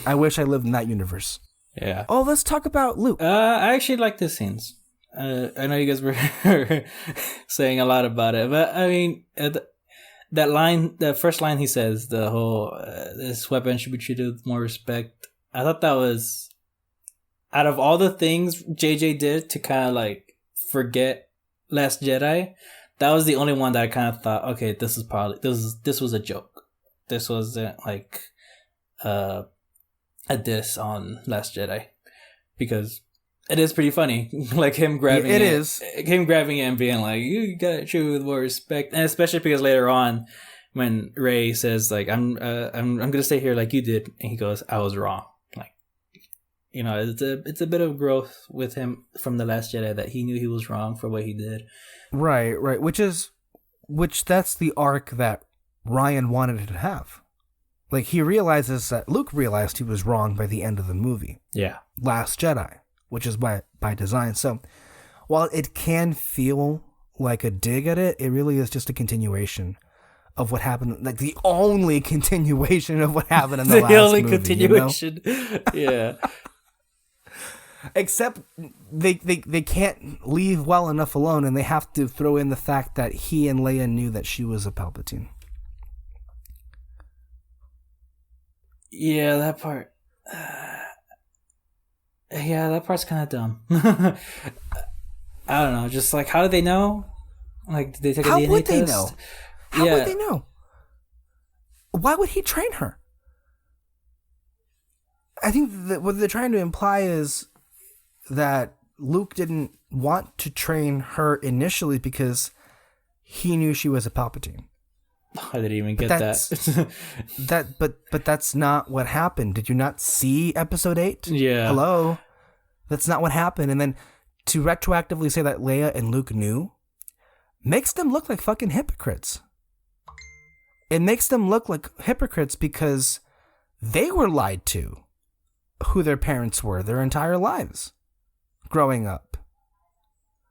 I wish I lived in that universe. Yeah. Oh, let's talk about Luke. I actually like the scenes. I know you guys were saying a lot about it, but I mean, that line, the first line he says, the whole, this weapon should be treated with more respect. I thought that was, out of all the things JJ did to kind of like forget Last Jedi, that was the only one that I kind of thought, okay, this was a joke. This wasn't like a diss on Last Jedi, because it is pretty funny, like him grabbing him grabbing it and being like, you gotta treat it with more respect, and especially because later on, when Rey says like, I'm gonna stay here like you did, and he goes, I was wrong. Like, you know, it's a bit of growth with him from The Last Jedi, that he knew he was wrong for what he did. Right. Which that's the arc that Ryan wanted it to have. Like, he realizes that Luke realized he was wrong by the end of the movie. Yeah. Last Jedi, which is by design. So while it can feel like a dig at it, it really is just a continuation of what happened. Like, the only continuation of what happened in the last movie. The only continuation. You know? Yeah. Except they can't leave well enough alone, and they have to throw in the fact that he and Leia knew that she was a Palpatine. Yeah, that part. Yeah, that part's kind of dumb. I don't know. Just like, how did they know? Like, did they take a DNA test? How would they know? How would they know? Why would he train her? I think that what they're trying to imply is that Luke didn't want to train her initially because he knew she was a Palpatine. I didn't even get that. But that's not what happened. Did you not see Episode 8? Yeah. Hello? That's not what happened. And then to retroactively say that Leia and Luke knew makes them look like fucking hypocrites. It makes them look like hypocrites because they were lied to who their parents were their entire lives growing up.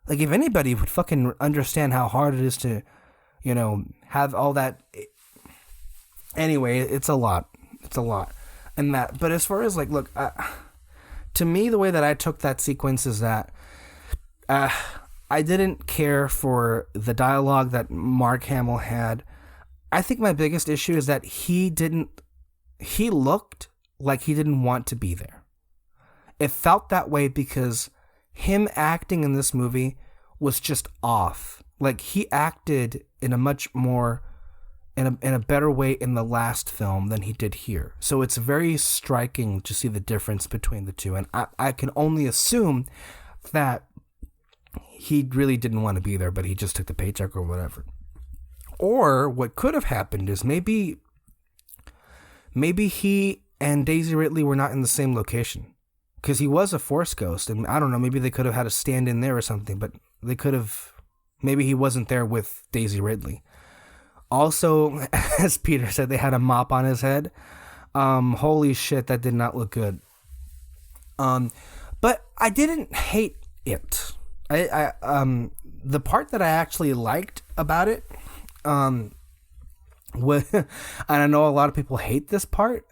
Like, if anybody would fucking understand how hard it is to, have all that. Anyway, it's a lot. It's a lot. And that, but as far as like, look, to me, the way that I took that sequence is that I didn't care for the dialogue that Mark Hamill had. I think my biggest issue is that he looked like he didn't want to be there. It felt that way because him acting in this movie was just off. Like, he acted in a much more, in a better way in the last film than he did here. So it's very striking to see the difference between the two. And I can only assume that he really didn't want to be there, but he just took the paycheck or whatever. Or what could have happened is maybe he and Daisy Ridley were not in the same location. Because he was a Force ghost, and I don't know, maybe they could have had a stand-in there or something, but they could have, maybe he wasn't there with Daisy Ridley. Also, as Peter said, they had a mop on his head. Holy shit, that did not look good. But I didn't hate it. The part that I actually liked about it, and I know a lot of people hate this part,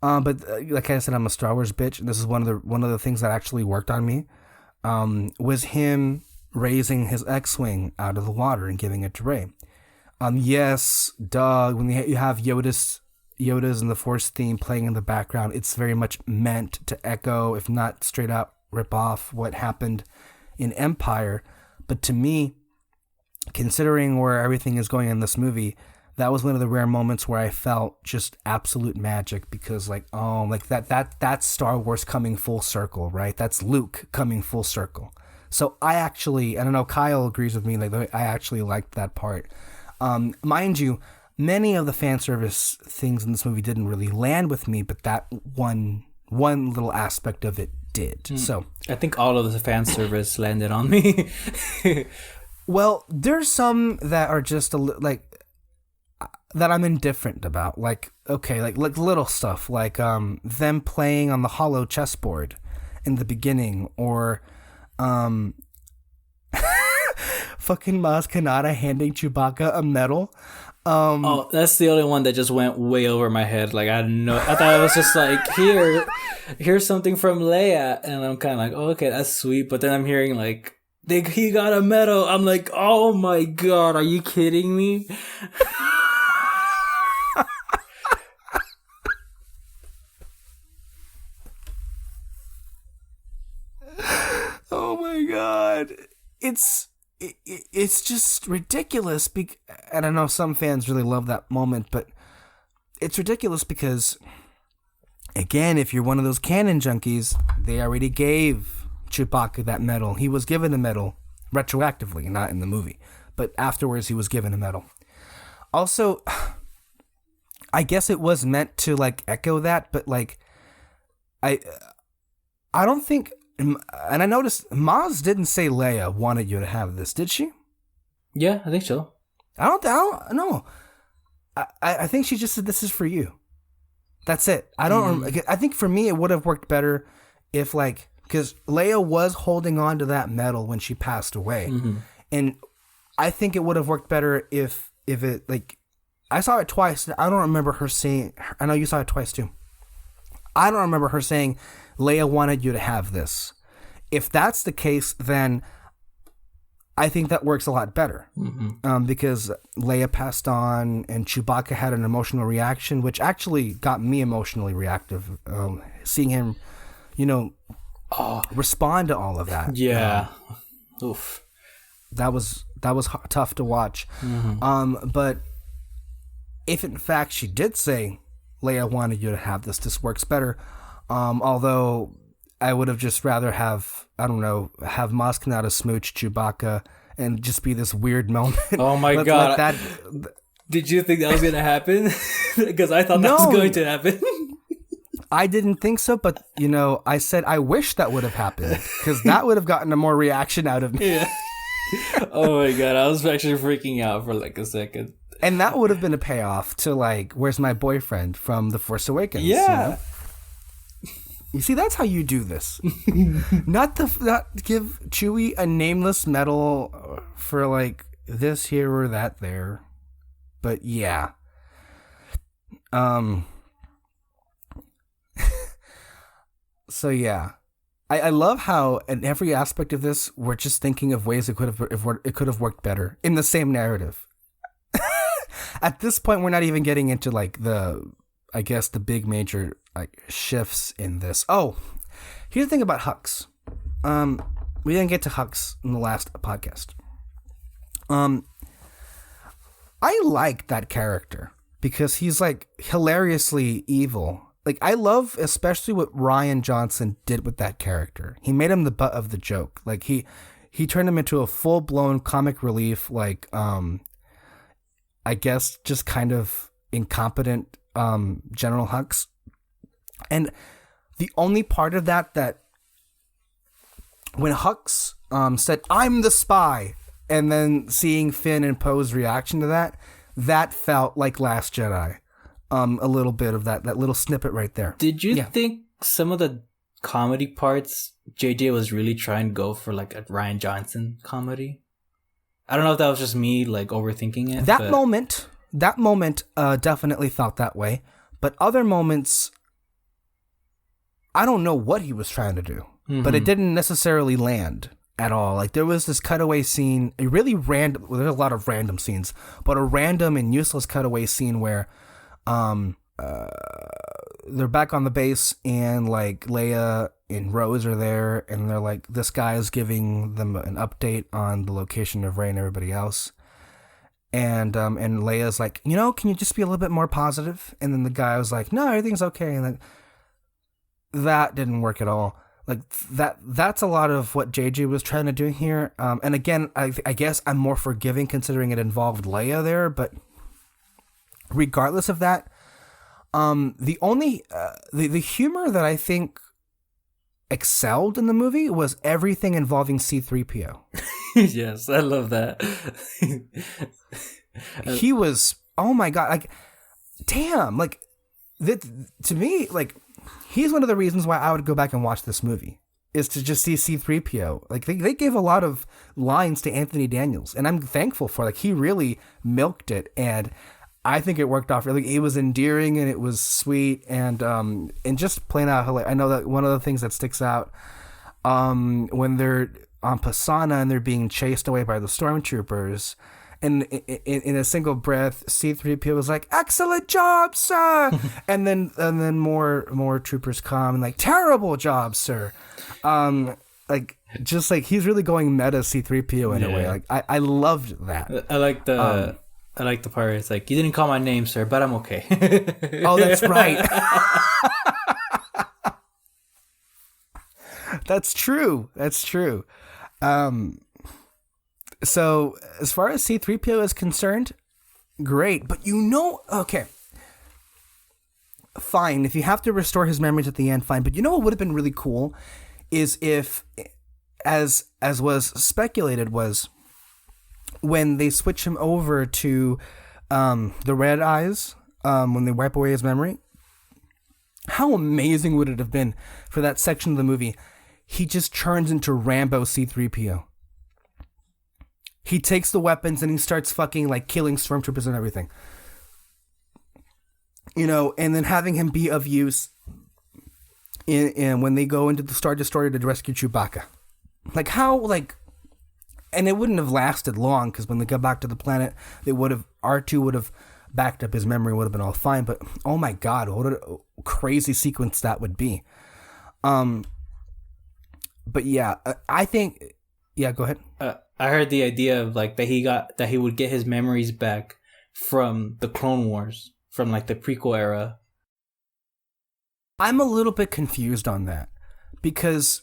but like I said, I'm a Star Wars bitch, and this is one of the things that actually worked on me, was him raising his X-wing out of the water and giving it to Rey. Yes, Doug, when you have Yoda's and the Force theme playing in the background, it's very much meant to echo, if not straight up rip off, what happened in Empire. But to me, considering where everything is going in this movie, that was one of the rare moments where I felt just absolute magic, because that's Star Wars coming full circle, right? That's Luke coming full circle. So I don't know, Kyle agrees with me, I actually liked that part. Mind you, many of the fan service things in this movie didn't really land with me, but that one little aspect of it did. So I think all of the fan service landed on me. Well, there's some that are just that I'm indifferent about. Like, okay, like little stuff, like them playing on the hollow chessboard in the beginning, or fucking Maz Kanata handing Chewbacca a medal. That's the only one that just went way over my head. Like, I thought it was just like, here's something from Leia, and I'm kind of like, oh, okay, that's sweet. But then I'm hearing like, he got a medal. I'm like, oh my god, are you kidding me? Oh my god, it's just ridiculous. And I know some fans really love that moment, but it's ridiculous because, again, if you're one of those canon junkies, they already gave Chewbacca that medal. He was given a medal retroactively, not in the movie, but afterwards he was given a medal. Also, I guess it was meant to like echo that, but like I don't think. And I noticed Maz didn't say Leia wanted you to have this, did she? Yeah, I think so. I don't know. I think she just said, this is for you. That's it. I don't. I think for me it would have worked better if, like, because Leia was holding on to that medal when she passed away, and I think it would have worked better if it, like, I saw it twice. I don't remember her saying. I know you saw it twice too. I don't remember her saying, Leia wanted you to have this. If that's the case, then I think that works a lot better. Because Leia passed on and Chewbacca had an emotional reaction, which actually got me emotionally reactive. Seeing him, respond to all of that. Yeah. Oof. That was tough to watch. But if in fact she did say, Leia wanted you to have this works better. Although I would have just rather have Maz Kanata smooch Chewbacca and just be this weird moment. Oh my god. Did you think that was going to happen? Because I thought that was going to happen. I didn't think so, but I said I wish that would have happened, because that would have gotten a more reaction out of me. Yeah. Oh my god, I was actually freaking out for like a second. And that would have been a payoff to, like, where's my boyfriend from The Force Awakens? Yeah. You see, that's how you do this. not give Chewie a nameless medal for like this here or that there. But yeah. So yeah. I love how in every aspect of this we're just thinking of ways it could have worked better in the same narrative. At this point, we're not even getting into like the big major like shifts in this. Oh, here's the thing about Hux. We didn't get to Hux in the last podcast. I like that character because he's like hilariously evil. Like, I love especially what Rian Johnson did with that character. He made him the butt of the joke. Like, he turned him into a full-blown comic relief, like, I guess just kind of incompetent General Hux. And the only part of that when Hux said, "I'm the spy," and then seeing Finn and Poe's reaction to that felt like Last Jedi. A little bit of that little snippet right there. Did you think some of the comedy parts JJ was really trying to go for like a Rian Johnson comedy? I don't know if that was just me like overthinking it. That moment definitely felt that way. But other moments, I don't know what he was trying to do, but it didn't necessarily land at all. Like, there was this cutaway scene, a really random. Well, there's a lot of random scenes, but a random and useless cutaway scene where they're back on the base and like Leia and Rose are there and they're like, this guy is giving them an update on the location of Rey and everybody else. And Leia's like, can you just be a little bit more positive? And then the guy was like, no, everything's okay. And then that didn't work at all. Like that's a lot of what JJ was trying to do here. And again, I guess I'm more forgiving considering it involved Leia there, but regardless of that, the only the humor that I think excelled in the movie was everything involving C-3PO. Yes, I love that. He was, oh my god, like, damn, like, to me, like, he's one of the reasons why I would go back and watch this movie, is to just see C-3PO. Like, they gave a lot of lines to Anthony Daniels, and I'm thankful for, like, he really milked it, and I think it worked off really. It was endearing and it was sweet and just plain out hilarious. I know that one of the things that sticks out when they're on Pasana and they're being chased away by the stormtroopers, and in a single breath, C-3PO was like, "Excellent job, sir," and then more troopers come and like, "Terrible job, sir." Like, just like he's really going meta C-3PO in a way. Like I loved that. I like the part where it's like, "You didn't call my name, sir, but I'm okay." Oh, that's right. That's true. So as far as C-3PO is concerned, great. But okay. Fine. If you have to restore his memories at the end, fine. But what would have been really cool is if, as was speculated, was when they switch him over to the red eyes, when they wipe away his memory, how amazing would it have been for that section of the movie? He just turns into Rambo C-3PO. He takes the weapons and he starts fucking like killing stormtroopers and everything. And then having him be of use in when they go into the Star Destroyer to rescue Chewbacca. Like, how, like... And it wouldn't have lasted long, because when they got back to the planet, R2 would have backed up his memory, would have been all fine. But oh my god, what a crazy sequence that would be. But yeah, I think. Yeah, go ahead. I heard the idea of like that he would get his memories back from the Clone Wars, from like the prequel era. I'm a little bit confused on that, because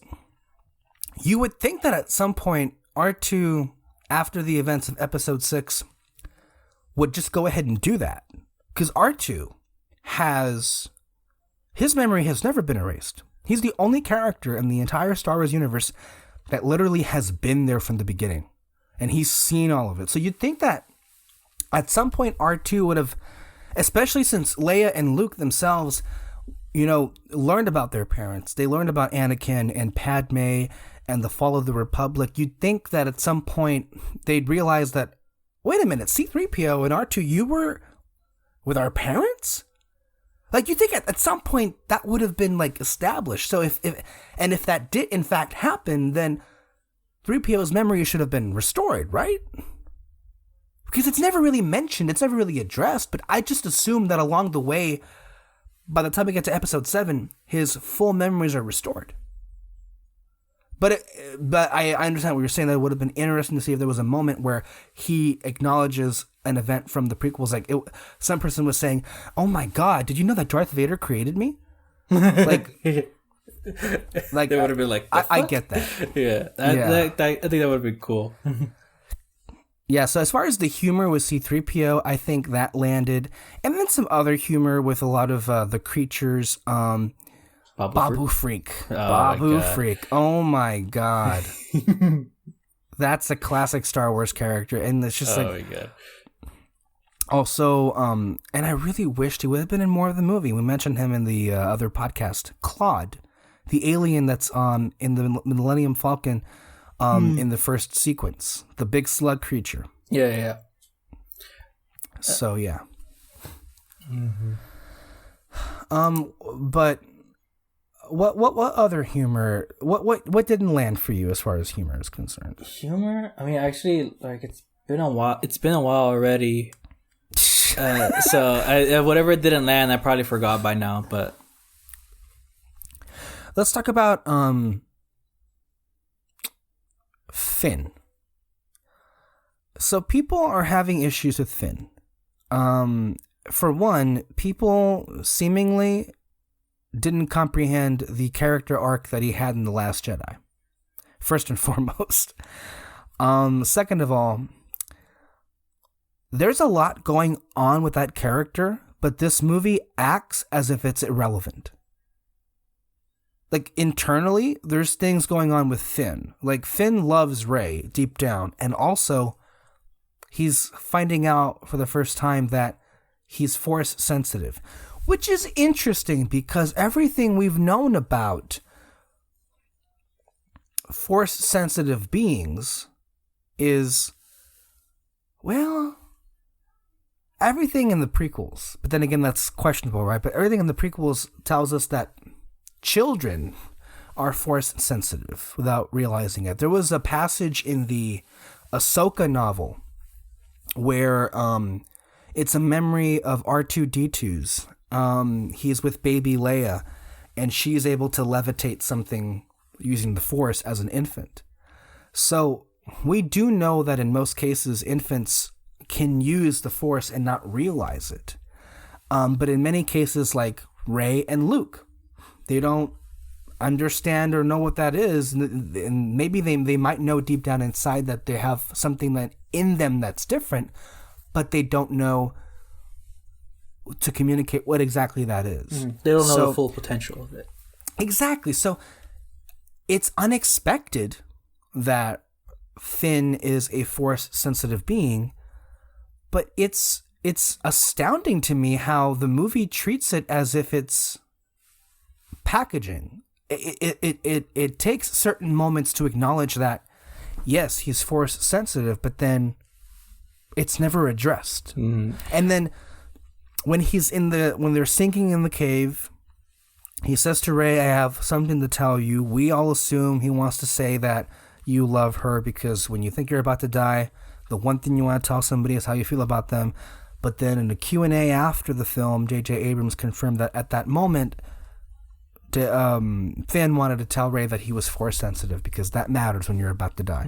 you would think that at some point R2, after the events of Episode 6, would just go ahead and do that. Because R2 his memory has never been erased. He's the only character in the entire Star Wars universe that literally has been there from the beginning. And he's seen all of it. So you'd think that at some point R2 would have, especially since Leia and Luke themselves learned about their parents. They learned about Anakin and Padme and the fall of the Republic. You'd think that at some point they'd realize that, wait a minute, C-3PO and R2, you were with our parents? Like, you think at some point that would have been, like, established. So if that did in fact happen, then 3PO's memory should have been restored, right? Because it's never really mentioned, it's never really addressed, but I just assume that along the way, by the time we get to episode 7, his full memories are restored. But I understand what you're saying, that it would have been interesting to see if there was a moment where he acknowledges an event from the prequels. Like, some person was saying, oh my god, did you know that Darth Vader created me? Like, they would have been like, I get that. Yeah, I think that would have been cool. Yeah, so as far as the humor with C-3PO, I think that landed. And then some other humor with a lot of the creatures. Babu Freak. Babu Freak. Oh my god. That's a classic Star Wars character. And it's just my god. Also, and I really wished he would have been in more of the movie. We mentioned him in the other podcast. Claude, the alien that's in the Millennium Falcon. In the first sequence, the big slug creature. Yeah. So yeah. Mm-hmm. But what other humor? What didn't land for you as far as humor is concerned? Humor? I mean, actually, like it's been a while. It's been a while already. So whatever didn't land, I probably forgot by now. But let's talk about Finn. So people are having issues with Finn. For one, people seemingly didn't comprehend the character arc that he had in The Last Jedi. First and foremost. Second of all, there's a lot going on with that character, but this movie acts as if it's irrelevant. Like, internally, there's things going on with Finn. Like, Finn loves Rey deep down. And also, he's finding out for the first time that he's Force sensitive. Which is interesting because everything we've known about Force sensitive beings is, well, everything in the prequels. But then again, that's questionable, right? But everything in the prequels tells us that children are Force sensitive without realizing it. There was a passage in the Ahsoka novel where it's a memory of R2-D2's. He's with baby Leia, and she's able to levitate something using the Force as an infant. So we do know that in most cases, infants can use the Force and not realize it. But in many cases, like Rey and Luke, they don't understand or know what that is, and maybe they might know deep down inside that they have something that in them that's different, but they don't know to communicate what exactly that is. They don't know the full potential of it. Exactly. So it's unexpected that Finn is a Force-sensitive being, but it's astounding to me how the movie treats it as if it's packaging. It takes certain moments to acknowledge that, yes, he's Force-sensitive, but then it's never addressed. And then when they're sinking in the cave, he says to Rey, I have something to tell you. We all assume he wants to say that you love her because when you think you're about to die, the one thing you want to tell somebody is how you feel about them. But then in the Q&A after the film, J.J. Abrams confirmed that at that moment, Finn wanted to tell Rey that he was Force sensitive because that matters when you're about to die.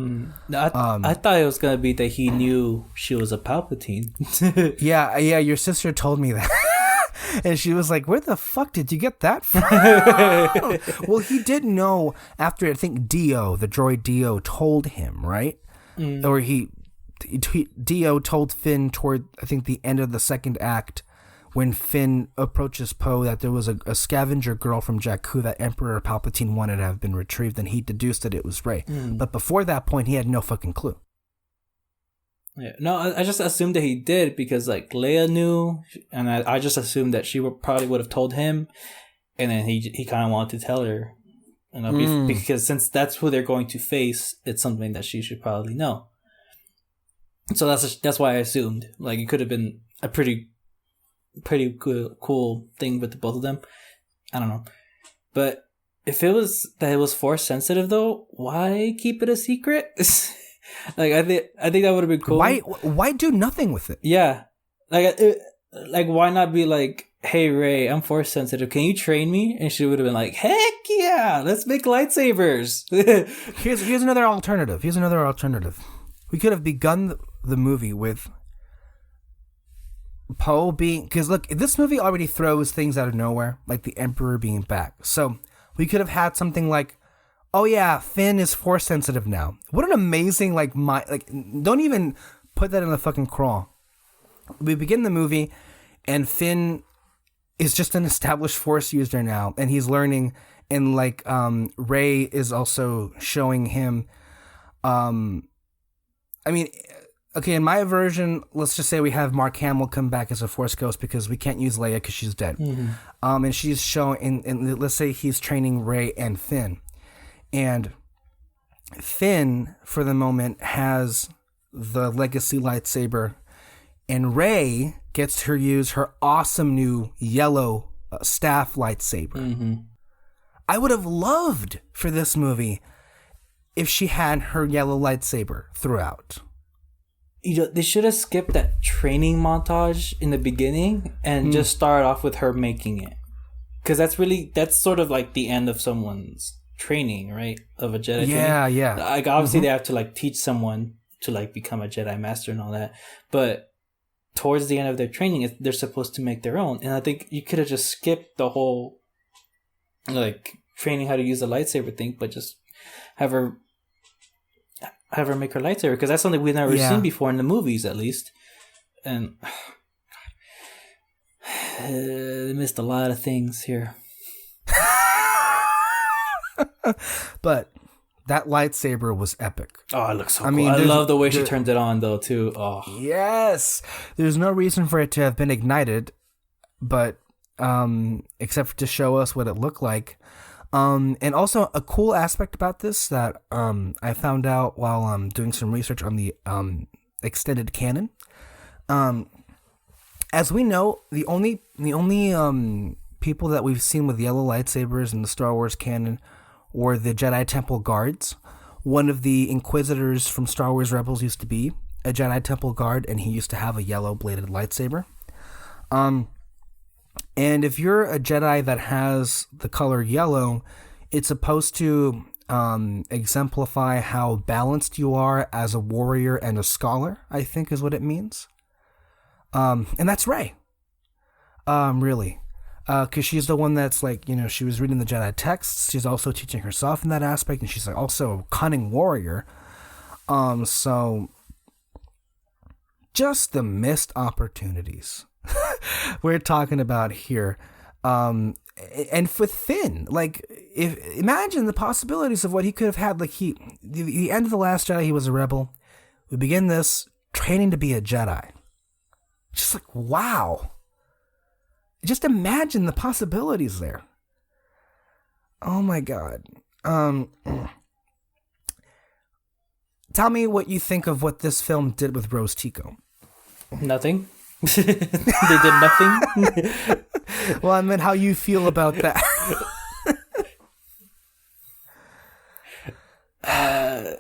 I thought it was going to be that he knew she was a Palpatine. Yeah, your sister told me that. And she was like, where the fuck did you get that from? Well, he did know after, I think, Dio, the droid Dio, told him, right? Or Dio told Finn toward, I think, the end of the second act, when Finn approaches Poe, that there was a scavenger girl from Jakku that Emperor Palpatine wanted to have been retrieved, and he deduced that it was Rey. But before that point, he had no fucking clue. Yeah, no, I just assumed that he did because like Leia knew, and I just assumed that she probably would have told him, and then he kind of wanted to tell her, you know, because since that's who they're going to face, it's something that she should probably know. So that's why I assumed, like, it could have been a pretty cool thing with the both of them. I don't know, but if it was that it was Force sensitive, though, why keep it a secret? Like, I think that would have been cool. Why do nothing with it? Yeah, like why not be like, hey Rey, I'm Force sensitive. Can you train me? And she would have been like, heck yeah, let's make lightsabers. Here's another alternative. We could have begun the movie with Poe being, because look, this movie already throws things out of nowhere, like the Emperor being back. So we could have had something like, oh yeah, Finn is Force sensitive now. What an amazing, don't even put that in the fucking crawl. We begin the movie, and Finn is just an established Force user now, and he's learning, and Rey is also showing him, okay, in my version, let's just say we have Mark Hamill come back as a Force ghost because we can't use Leia because she's dead. Mm-hmm. And she's showing, and let's say he's training Rey and Finn. And Finn, for the moment, has the legacy lightsaber, and Rey gets to use her awesome new yellow staff lightsaber. Mm-hmm. I would have loved for this movie if she had her yellow lightsaber throughout. You know, they should have skipped that training montage in the beginning and just started off with her making it. Because that's sort of like the end of someone's training, right? Of a Jedi training. Yeah. Like, obviously they have to like teach someone to like become a Jedi Master and all that. But towards the end of their training, they're supposed to make their own. And I think you could have just skipped the whole like training how to use a lightsaber thing, but just have her make her lightsaber, because that's something we've never seen before in the movies, at least. And they missed a lot of things here. But that lightsaber was epic. Oh, it looks so cool. I love the way she turned it on, though, too. Oh, yes. There's no reason for it to have been ignited, but except to show us what it looked like. And also a cool aspect about this that I found out while doing some research on the extended canon. As we know, the only people that we've seen with yellow lightsabers in the Star Wars canon were the Jedi Temple guards. One of the Inquisitors from Star Wars Rebels used to be a Jedi Temple guard, and he used to have a yellow bladed lightsaber. And if you're a Jedi that has the color yellow, it's supposed to exemplify how balanced you are as a warrior and a scholar, I think is what it means. And that's Rey. Really. Because she's the one that's like, you know, she was reading the Jedi texts. She's also teaching herself in that aspect. And she's like also a cunning warrior. So just the missed opportunities we're talking about here. And with Finn, like, imagine the possibilities of what he could have had. Like, the end of The Last Jedi, he was a rebel. We begin this training to be a Jedi. Just like, wow. Just imagine the possibilities there. Oh my God. Tell me what you think of what this film did with Rose Tico. Nothing. They did nothing. Well, I meant how you feel about that. I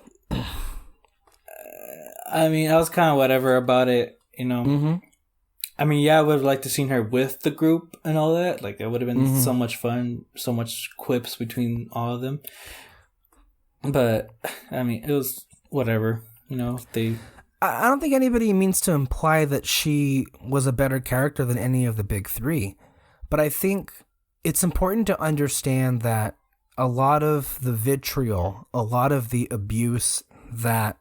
mean, I was kind of whatever about it, you know. Mm-hmm. I mean, yeah, I would have liked to seen her with the group and all that. Like, it would have been so much fun, so much quips between all of them. But, I mean, it was whatever, you know. I don't think anybody means to imply that she was a better character than any of the big three. But I think it's important to understand that a lot of the vitriol, a lot of the abuse that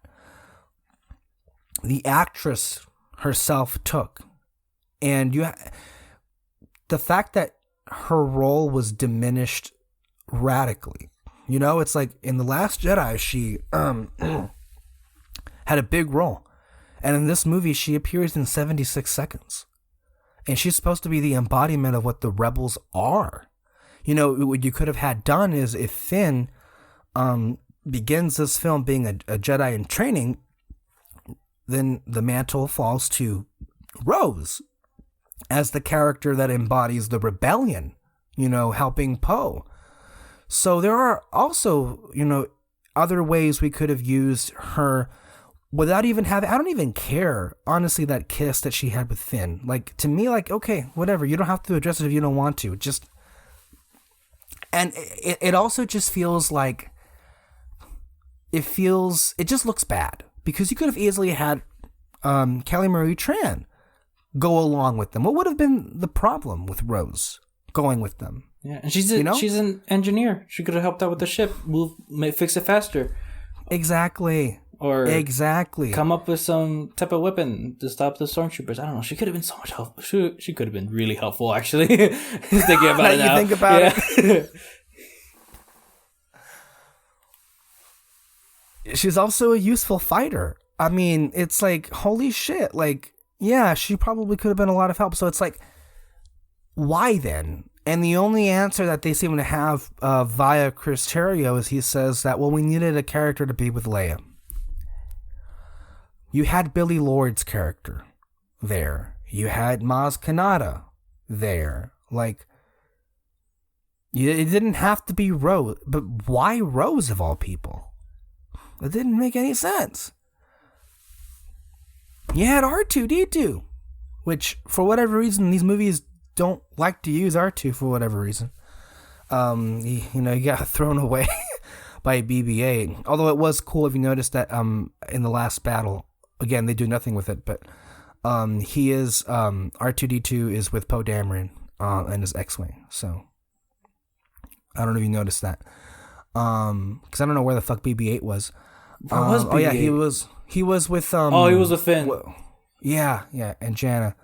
the actress herself took, and the fact that her role was diminished radically. You know, it's like in The Last Jedi, she had a big role. And in this movie, she appears in 76 seconds. And she's supposed to be the embodiment of what the rebels are. You know, what you could have had done is if Finn begins this film being a Jedi in training, then the mantle falls to Rose as the character that embodies the rebellion, you know, helping Poe. So there are also, you know, other ways we could have used her without even having, I don't even care, honestly, that kiss that she had with Finn. Like, to me, like, okay, whatever, you don't have to address it if you don't want to. Just, and it also just feels like, it just looks bad. Because you could have easily had Kelly Marie Tran go along with them. What would have been the problem with Rose going with them? Yeah, and she's an engineer. She could have helped out with the ship, fix it faster. Exactly. Or come up with some type of weapon to stop the stormtroopers. I don't know. She could have been so much help. She could have been really helpful, actually. Thinking about it now. You think about it. She's also a useful fighter. I mean, it's like, holy shit. Like, yeah, she probably could have been a lot of help. So it's like, why then? And the only answer that they seem to have via Chris Terrio is he says that, well, we needed a character to be with Leia. You had Billy Lord's character there. You had Maz Kanata there. Like, it didn't have to be Rose. But why Rose of all people? It didn't make any sense. You had R2-D2, which, for whatever reason, these movies don't like to use R2 for whatever reason. He got thrown away by BB-8. Although it was cool if you noticed that in the last battle, again, they do nothing with it, but he is R2-D2 is with Poe Dameron and his X-Wing. So I don't know if you noticed that. Because I don't know where the fuck BB-8 was. Where was BB-8? Oh yeah, he was with he was with Finn. Yeah, and Janna.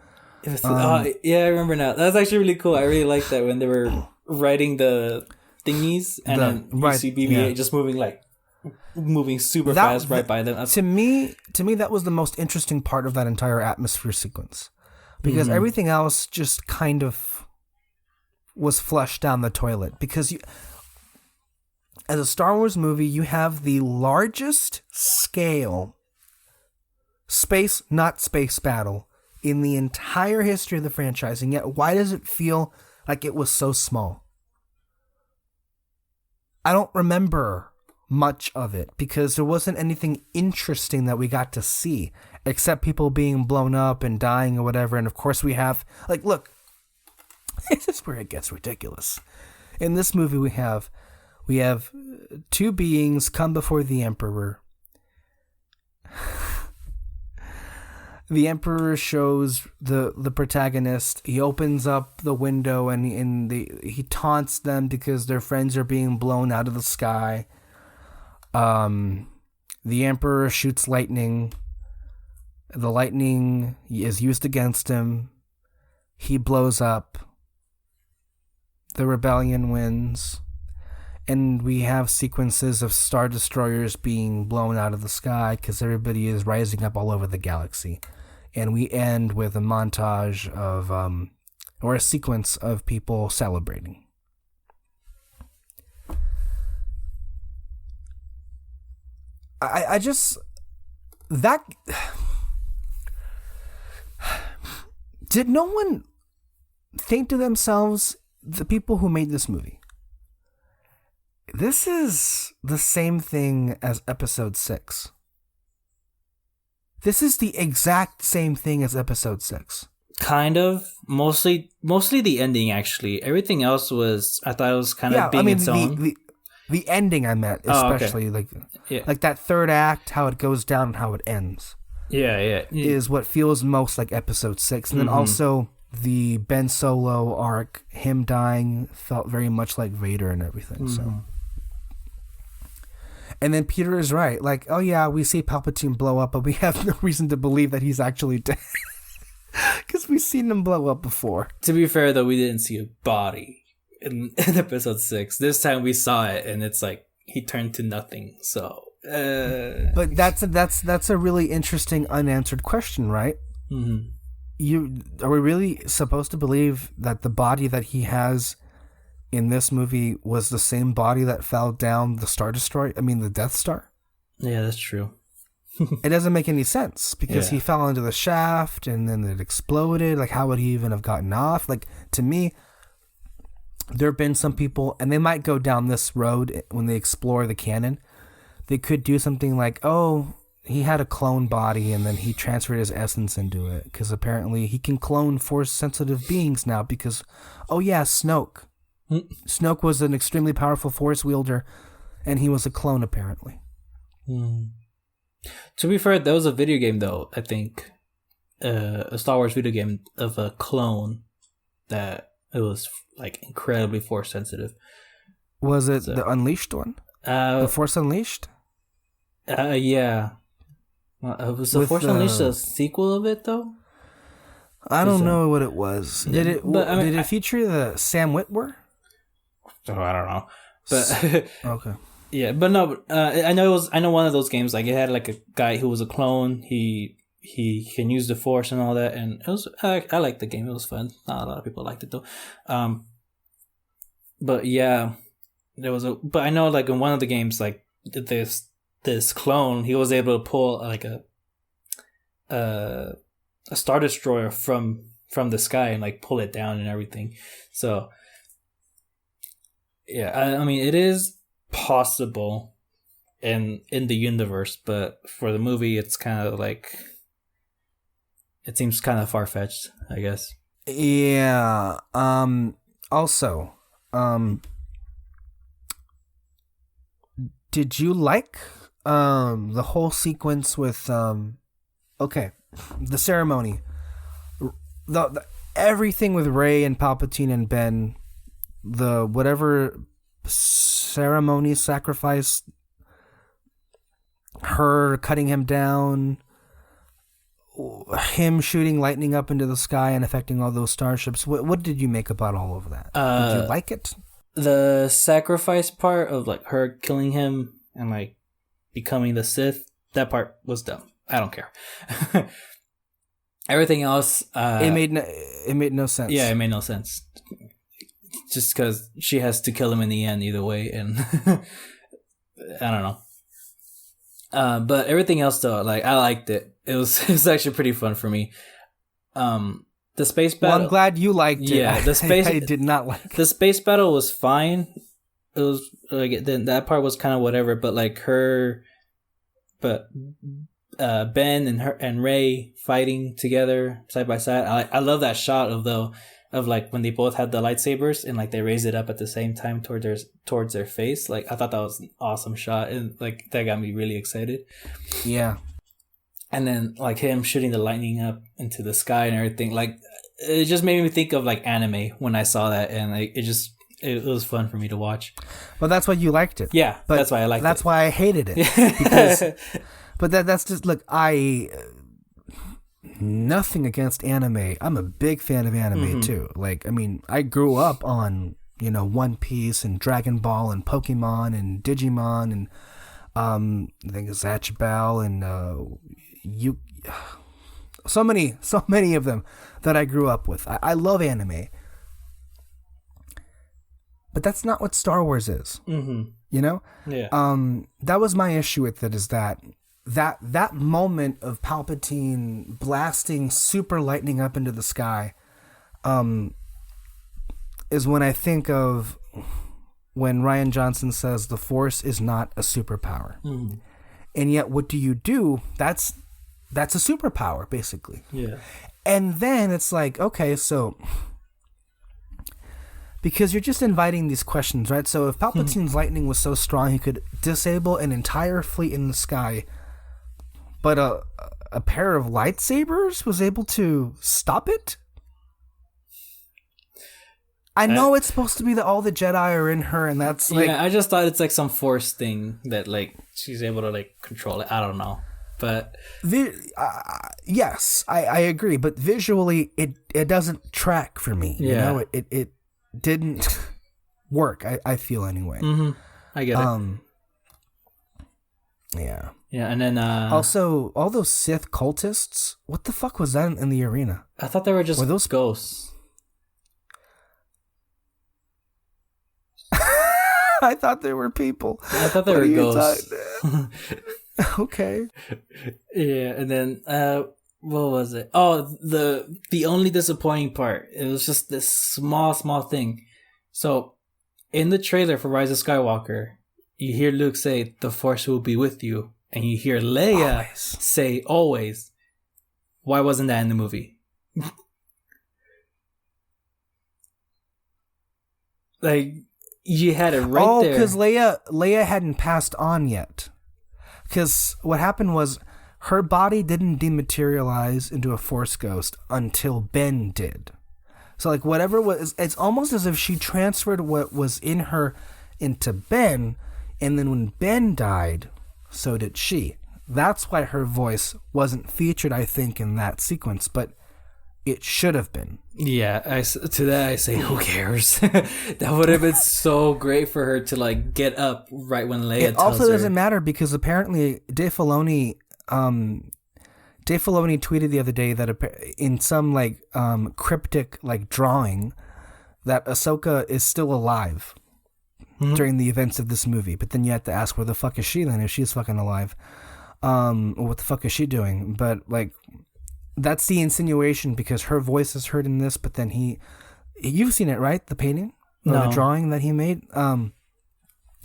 Yeah, I remember now. That's actually really cool. I really liked that when they were writing the thingies and then you see BB-8 just moving super fast right by them. To me, that was the most interesting part of that entire atmosphere sequence, because everything else just kind of was flushed down the toilet. Because as a Star Wars movie, you have the largest scale space, not space battle in the entire history of the franchise, and yet why does it feel like it was so small? I don't remember much of it because there wasn't anything interesting that we got to see except people being blown up and dying or whatever. And of course we have, like, look, this is where it gets ridiculous. In this movie we have two beings come before the Emperor. The Emperor shows the protagonist. He opens up the window and he taunts them because their friends are being blown out of the sky. The Emperor shoots lightning. The lightning is used against him. He blows up. The rebellion wins. And we have sequences of Star Destroyers being blown out of the sky because everybody is rising up all over the galaxy. And we end with a montage of, or a sequence of people celebrating. I just, that, did no one think to themselves, the people who made this movie, this is the same thing as Episode 6. This is the exact same thing as Episode 6. Kind of. Mostly the ending, actually. Everything else was, I thought it was kind of being its own. The ending I meant, especially, like that third act, how it goes down and how it ends. Yeah. Is what feels most like Episode 6. And then also the Ben Solo arc, him dying, felt very much like Vader and everything, so... And then Peter is right. Like, oh yeah, we see Palpatine blow up, but we have no reason to believe that he's actually dead. Because we've seen him blow up before. To be fair, though, we didn't see a body in Episode 6. This time we saw it, and it's like, he turned to nothing, so... But that's a really interesting unanswered question, right? Mm-hmm. Are we really supposed to believe that the body that he has in this movie was the same body that fell down the Death Star. Yeah, that's true. It doesn't make any sense because he fell into the shaft and then it exploded. Like, how would he even have gotten off? Like, to me, there have been some people, and they might go down this road when they explore the canon. They could do something like, oh, he had a clone body and then he transferred his essence into it because apparently he can clone force-sensitive beings now because, oh yeah, Snoke. Snoke was an extremely powerful force wielder and he was a clone apparently. To be fair, there was a video game though, I think, a Star Wars video game of a clone that it was like incredibly force sensitive. Was it the Unleashed one? The Force Unleashed? Yeah. Was the Force Unleashed a sequel of it though? I don't know what it was. Did it feature the Sam Witwer? Oh, I don't know. But okay. Yeah, but no, I know one of those games, like it had like a guy who was a clone. He can use the Force and all that, and it was I liked the game. It was fun. Not a lot of people liked it though. But yeah, but I know like in one of the games, like this clone, he was able to pull like a Star Destroyer from the sky and like pull it down and everything. So yeah, I mean it is possible in the universe, but for the movie it's kind of like it seems kind of far-fetched, I guess. Yeah. Also, did you like the whole sequence with the ceremony, the everything with Rey and Palpatine and Ben, the whatever ceremony, sacrifice, her cutting him down, him shooting lightning up into the sky and affecting all those starships. What did you make about all of that? Did you like it? The sacrifice part of like her killing him and like becoming the Sith, that part was dumb. I don't care. Everything else, it made no sense. Yeah, it made no sense. Just because she has to kill him in the end either way, and I don't know. But everything else though, like I liked it. It was actually pretty fun for me. The space battle. Well, I'm glad you liked it. Yeah, the space. I did not like it. The space battle was fine. It was like then that part was kind of whatever, but like Ben and Rey fighting together side by side. I love that shot of like when they both had the lightsabers and like they raised it up at the same time towards their face. Like I thought that was an awesome shot and like that got me really excited. Yeah. And then like him shooting the lightning up into the sky and everything, like it just made me think of like anime when I saw that, and like it was fun for me to watch. Well, that's why you liked it. Yeah, but that's why I liked it. That's why I hated it. Because, but that's just look. Nothing against anime. I'm a big fan of anime too. Like, I mean, I grew up on One Piece and Dragon Ball and Pokemon and Digimon and I think Zatchbell and so many of them that I grew up with. I love anime, but that's not what Star Wars is. Yeah. That was my issue with it. Is that moment of Palpatine blasting super lightning up into the sky, is when I think of when Rian Johnson says the Force is not a superpower, and yet what do? That's a superpower, basically. Yeah. And then it's like, okay, so because you're just inviting these questions, right? So if Palpatine's lightning was so strong he could disable an entire fleet in the sky, but a pair of lightsabers was able to stop it? I know it's supposed to be that all the Jedi are in her, and that's like... Yeah, I just thought it's like some Force thing that like she's able to like control it. I don't know. But... yes, I agree. But visually, it doesn't track for me. Yeah. It didn't work, I feel anyway. I get it. Yeah. Yeah, and then... also, all those Sith cultists, what the fuck was that in the arena? I thought they were just those ghosts. I thought they were people. I thought they were ghosts. Okay. Yeah, and then what was it? Oh, the only disappointing part. It was just this small thing. So, in the trailer for Rise of Skywalker, you hear Luke say, "The Force will be with you," and you hear Leia say, "Always." Why wasn't that in the movie? Like, you had it right there. Oh, because Leia hadn't passed on yet. Because what happened was her body didn't dematerialize into a Force ghost until Ben did. So, like, whatever was... It's almost as if she transferred what was in her into Ben, and then when Ben died, so did she. That's why her voice wasn't featured, I think, in that sequence, but it should have been. Yeah, to that I say, who cares? That would have been so great for her to like get up right when Leia tells her. It also doesn't matter because apparently Dave Filoni tweeted the other day that in some like cryptic like drawing that Ahsoka is still alive during the events of this movie. But then you have to ask, where the fuck is she then if she's fucking alive? What the fuck is she doing? But like, that's the insinuation because her voice is heard in this, but then you've seen it, right? The painting? Or the drawing that he made?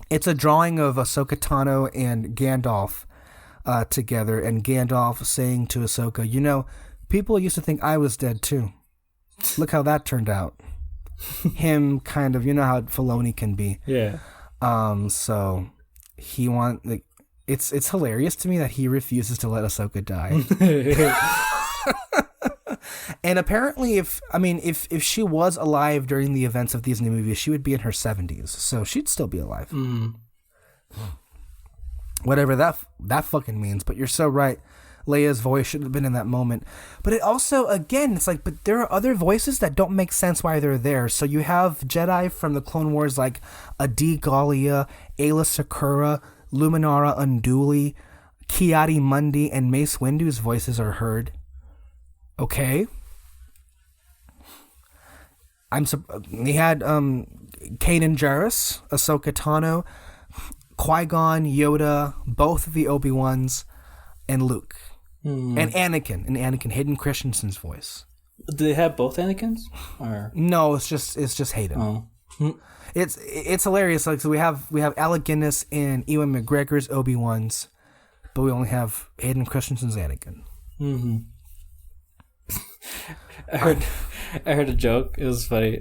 It's a drawing of Ahsoka Tano and Gandalf together, and Gandalf saying to Ahsoka, you know, people used to think I was dead too. Look how that turned out. Him kind of, you know how Filoni can be. Yeah. So he it's hilarious to me that he refuses to let Ahsoka die. And apparently if she was alive during the events of these new movies, she would be in her 70s. So she'd still be alive. Whatever that fucking means. But you're so right. Leia's voice should have been in that moment. But it also, again, it's like, but there are other voices that don't make sense why they're there. So you have Jedi from the Clone Wars like Adi Gallia, Ayla Secura, Luminara Unduli, Ki-Adi Mundi, and Mace Windu's voices are heard. Okay. They had Kanan Jarrus, Ahsoka Tano, Qui-Gon, Yoda, both of the Obi-Wans, and Luke. And Anakin, Hayden Christensen's voice. Do they have both Anakins? Or no, it's just Hayden. Oh. It's hilarious. Like, so we have Alec Guinness and Ewan McGregor's Obi-Wans, but we only have Hayden Christensen's Anakin. Mm-hmm. I heard a joke. It was funny.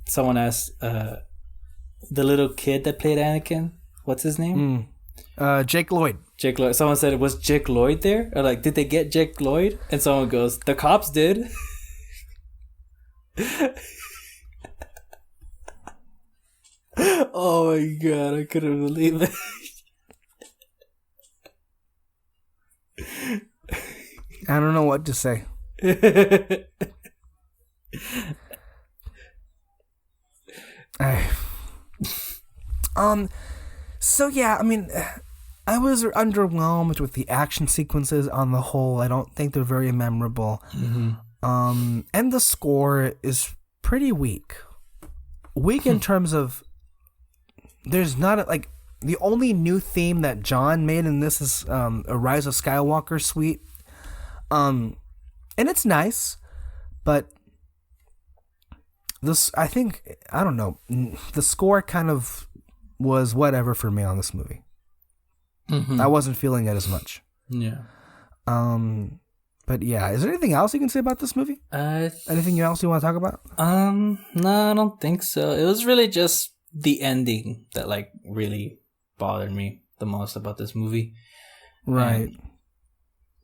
Someone asked the little kid that played Anakin, what's his name? Jake Lloyd. Jake Lloyd. Someone said, was Jake Lloyd there? Or like, did they get Jake Lloyd? And someone goes, the cops did. Oh my god, I couldn't believe it. I don't know what to say. So yeah, I mean, I was underwhelmed with the action sequences on the whole. I don't think they're very memorable. Mm-hmm. And the score is pretty weak. Weak in terms of there's not like the only new theme that John made in this is a Rise of Skywalker suite. And it's nice, but this, I think, I don't know, the score kind of was whatever for me on this movie. Mm-hmm. I wasn't feeling it as much. Yeah. But yeah, is there anything else you can say about this movie? Anything else you want to talk about? No, I don't think so. It was really just the ending that like really bothered me the most about this movie. Right.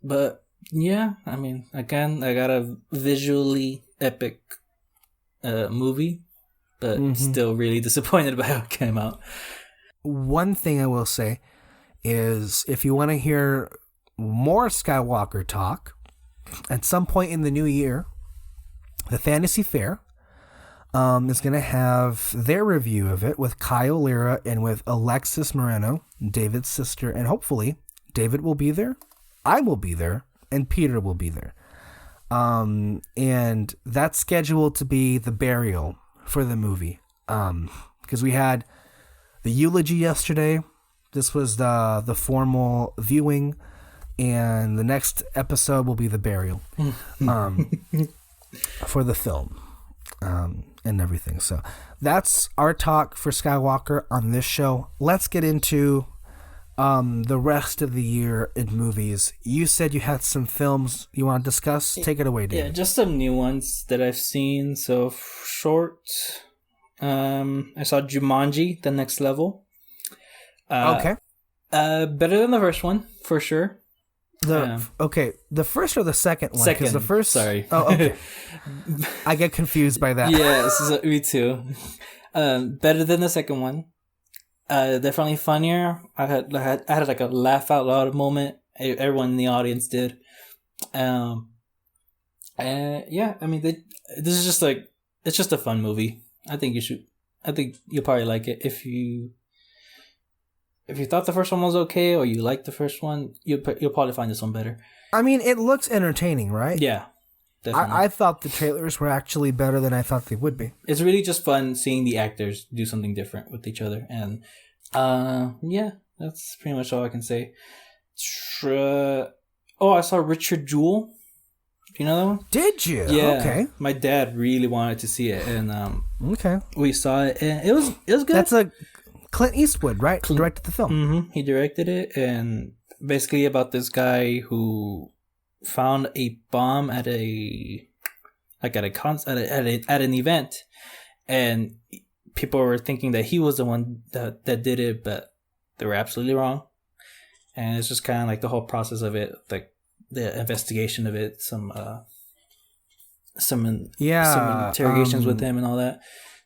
But yeah, I mean, again, I got a visually epic movie, but still really disappointed by how it came out. One thing I will say is if you want to hear more Skywalker talk, at some point in the new year, the Fantasy Fair is going to have their review of it with Kyle Lira and with Alexis Moreno, David's sister, and hopefully David will be there, I will be there, and Peter will be there. And that's scheduled to be the burial for the movie. Because we had the eulogy yesterday. This was the formal viewing, and the next episode will be the burial for the film and everything. So that's our talk for Skywalker on this show. Let's get into the rest of the year in movies. You said you had some films you want to discuss. Take it away, David. Yeah, just some new ones that I've seen. So short, I saw Jumanji: The Next Level. Okay. Better than the first one for sure. The first or the second one? Second. The first. Sorry. Oh, okay. I get confused by that. Yes, me too. Better than the second one. Definitely funnier. I had like a laugh out loud moment. Everyone in the audience did. Yeah, I mean, this is just like, it's just a fun movie. I think you'll probably like it if you thought the first one was okay or you liked the first one. You'll probably find this one better. I mean, it looks entertaining, right? Yeah, definitely. I thought the trailers were actually better than I thought they would be. It's really just fun seeing the actors do something different with each other, and yeah, that's pretty much all I can say. I saw Richard Jewell. Do you know that one? Did you? Yeah. Okay. My dad really wanted to see it, and okay, we saw it, and it was good. That's a Clint Eastwood, right? Directed the film. Mm-hmm. He directed it, and basically about this guy who found a bomb at an event, and people were thinking that he was the one that did it, but they were absolutely wrong. And it's just kind of like the whole process of it, like the investigation of it, some interrogations with him and all that.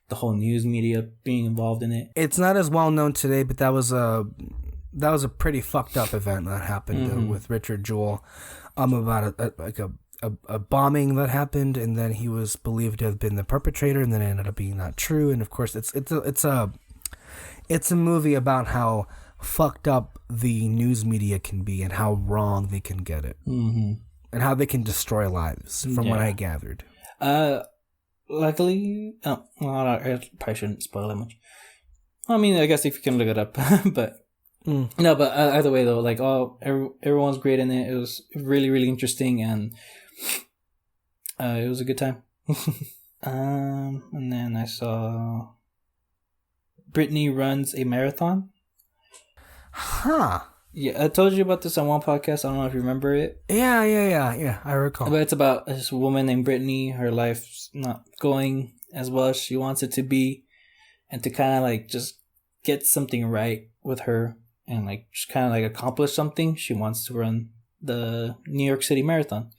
The whole news media being involved in it. It's not as well known today, but that was a pretty fucked up event that happened with Richard Jewell, about a bombing that happened, and then he was believed to have been the perpetrator, and then it ended up being not true. And of course, it's a movie about how fucked up the news media can be and how wrong they can get it, and how they can destroy lives. From what I gathered. Luckily, I probably shouldn't spoil that much. I mean, I guess if you can look it up, but no. But either way, though, like everyone's great in it. It was really, really interesting, and it was a good time. And then I saw Brittany runs a marathon. Huh. Yeah, I told you about this on one podcast. I don't know if you remember it. Yeah. I recall. But it's about this woman named Brittany. Her life's not going as well as she wants it to be. And to kind of like just get something right with her and like just kind of like accomplish something, she wants to run the New York City Marathon.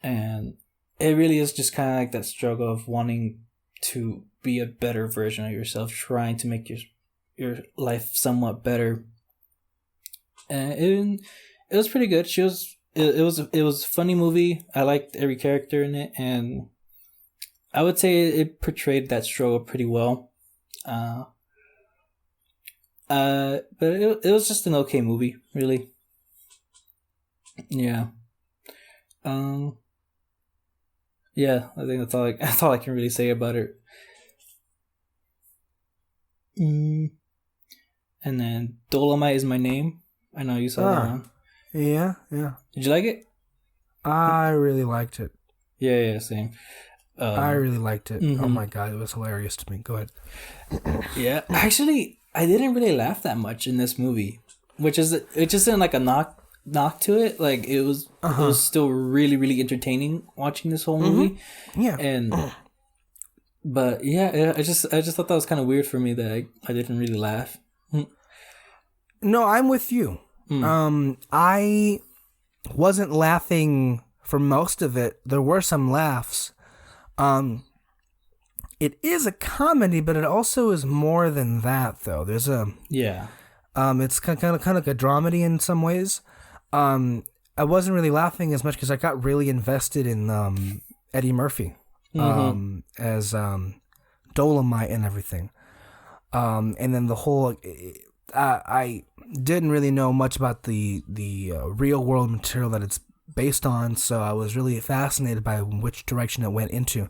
And it really is just kind of like that struggle of wanting to be a better version of yourself, trying to make your life somewhat better. And it was pretty good. It was a funny movie. I liked every character in it, and I would say it portrayed that struggle pretty well. But it was just an okay movie, really. Yeah. Yeah, I think that's all I can really say about it. And then Dolomite Is My Name. I know you saw that one. Yeah. Did you like it? I really liked it. Yeah, same. I really liked it. Oh my god, it was hilarious to me. Go ahead. Yeah, actually, I didn't really laugh that much in this movie, which isn't like a knock to it. Like it was still really, really entertaining watching this whole movie. Yeah, but yeah, I just thought that was kind of weird for me that I didn't really laugh. No, I'm with you. I wasn't laughing for most of it. There were some laughs. It is a comedy, but it also is more than that, though. There's it's kind of like a dramedy in some ways. I wasn't really laughing as much because I got really invested in Eddie Murphy as Dolomite and everything. And then the whole I didn't really know much about the real world material that it's based on, so I was really fascinated by which direction it went into.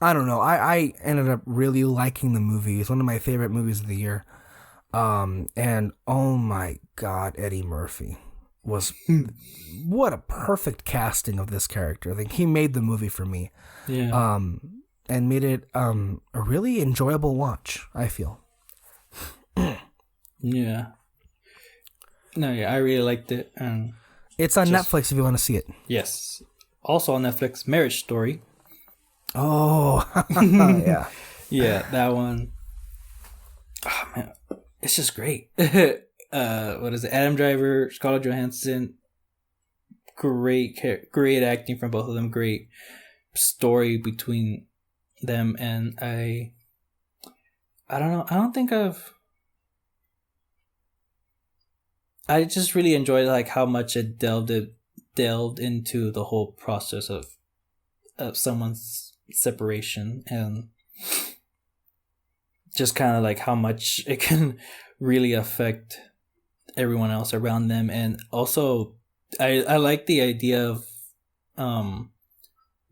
I don't know. I ended up really liking the movie. It's one of my favorite movies of the year. And oh my God, Eddie Murphy was what a perfect casting of this character. I think he made the movie for me. Yeah. And made it a really enjoyable watch, I feel. Yeah. No, yeah, I really liked it. And it's on Netflix if you want to see it. Yes. Also on Netflix, Marriage Story. Oh, yeah. Yeah, that one. Oh, man. It's just great. What is it? Adam Driver, Scarlett Johansson. Great acting from both of them. Great story between them. And I don't know. I just really enjoyed like how much it delved into the whole process of someone's separation, and just kind of like how much it can really affect everyone else around them. And also I like the idea of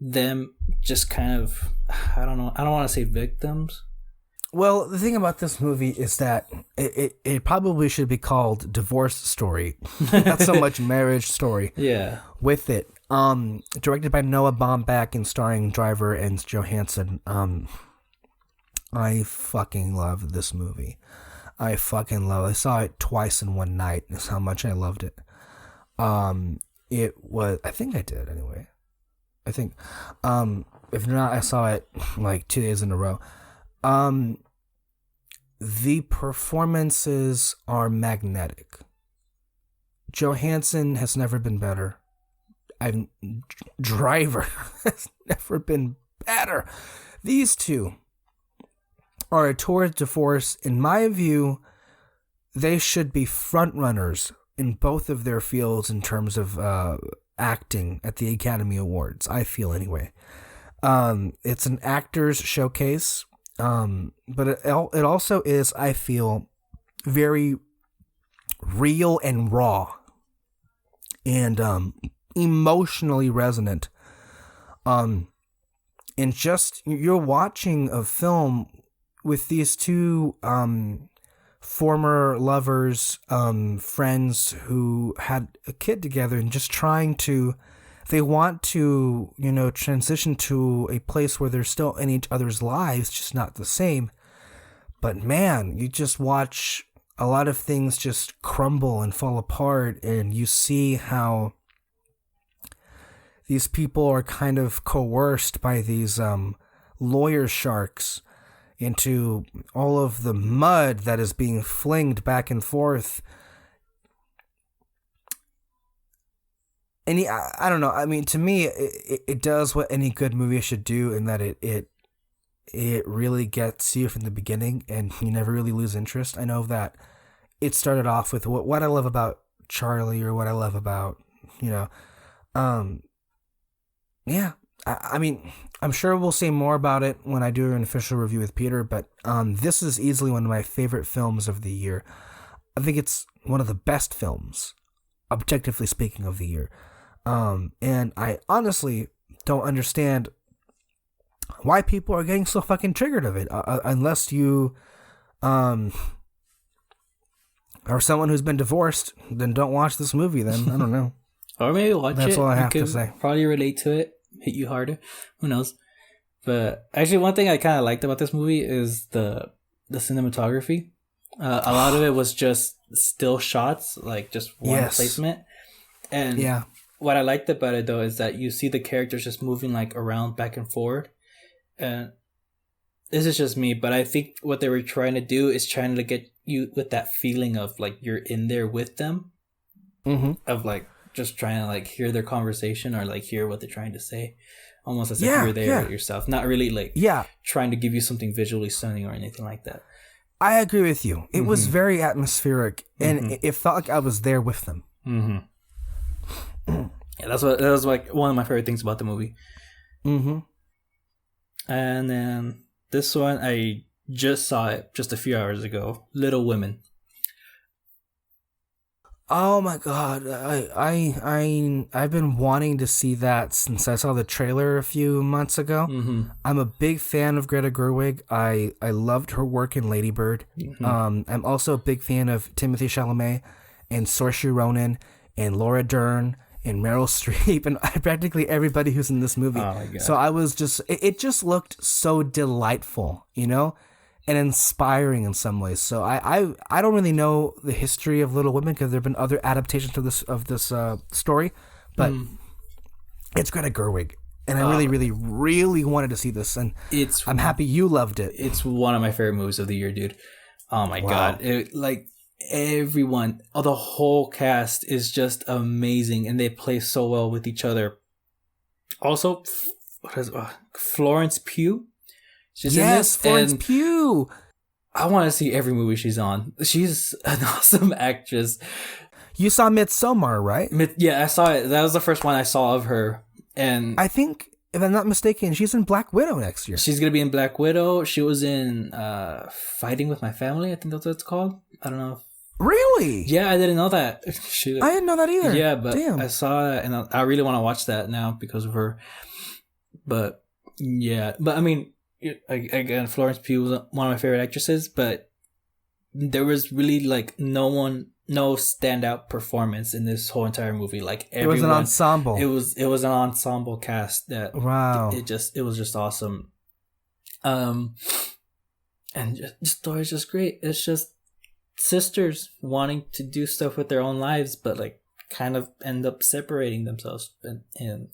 them just kind of, I don't want to say victims. Well, the thing about this movie is that it probably should be called Divorce Story, not so much Marriage Story. Yeah. With it, directed by Noah Baumbach and starring Driver and Johansson. I fucking love this movie. I saw it twice in one night. That's how much I loved it. It was, I think I did anyway. I think, if not, I saw it like 2 days in a row. The performances are magnetic. Johansson has never been better. Driver has never been better. These two are a tour de force. In my view, they should be front runners in both of their fields in terms of acting at the Academy Awards. I feel anyway. It's an actor's showcase. But it also is, I feel, very real and raw and emotionally resonant. And just, you're watching a film with these two former lovers, friends who had a kid together, and just they want to, transition to a place where they're still in each other's lives, just not the same. But man, you just watch a lot of things just crumble and fall apart, and you see how these people are kind of coerced by these lawyer sharks into all of the mud that is being flinged back and forth. And I don't know. I mean, to me, it does what any good movie should do, in that it really gets you from the beginning, and you never really lose interest. I know that it started off with what I love about Charlie, or what I love about, yeah. I mean, I'm sure we'll say more about it when I do an official review with Peter, but this is easily one of my favorite films of the year. I think it's one of the best films, objectively speaking, of the year. And I honestly don't understand why people are getting so fucking triggered of it, unless you are someone who's been divorced. Then don't watch this movie. Then I don't know. Or maybe watch it. That's all I have to say. Probably relate to it, hit you harder. Who knows? But actually, one thing I kind of liked about this movie is the cinematography. A lot of it was just still shots, like just one placement. And what I liked about it, though, is that you see the characters just moving like around back and forward. And this is just me, but I think what they were trying to do is trying to get you with that feeling of like you're in there with them, of like just trying to like hear their conversation, or like hear what they're trying to say, almost as if you're there yourself, not really like trying to give you something visually stunning or anything like that. I agree with you. It was very atmospheric, and it felt like I was there with them. Yeah, that was like one of my favorite things about the movie. And then this one, I just saw it just a few hours ago. Little Women. Oh my god, I've been wanting to see that since I saw the trailer a few months ago. Mm-hmm. I'm a big fan of Greta Gerwig. I loved her work in Lady Bird. Mm-hmm. I'm also a big fan of Timothée Chalamet and Saoirse Ronan and Laura Dern and Meryl Streep and practically everybody who's in this movie. Oh my god! So I was just, it just looked so delightful, you know, and inspiring in some ways. So I don't really know the history of Little Women because there have been other adaptations of this story, but it's Greta Gerwig, and I really wanted to see this, and I'm happy you loved it. It's one of my favorite movies of the year, dude. Oh my god! Like everyone, the whole cast is just amazing, and they play so well with each other. Also, Florence Pugh. She's in this, Florence Pugh. I want to see every movie she's on. She's an awesome actress. You saw Midsommar, right? Yeah, I saw it. That was the first one I saw of her. And I think, if I'm not mistaken, she's in Black Widow next year. She's going to be in Black Widow. She was in Fighting with My Family. I think that's what it's called. I don't know. Really? Yeah, I didn't know that. I didn't know that either. Yeah, but damn. I saw it, and I really want to watch that now because of her. But, yeah. But, I mean, again, Florence Pugh was one of my favorite actresses, but there was really like no standout performance in this whole entire movie. Like everyone, it was an ensemble. It was an ensemble cast that wow. It was just awesome. And the story's just great. It's just sisters wanting to do stuff with their own lives, but like kind of end up separating themselves, and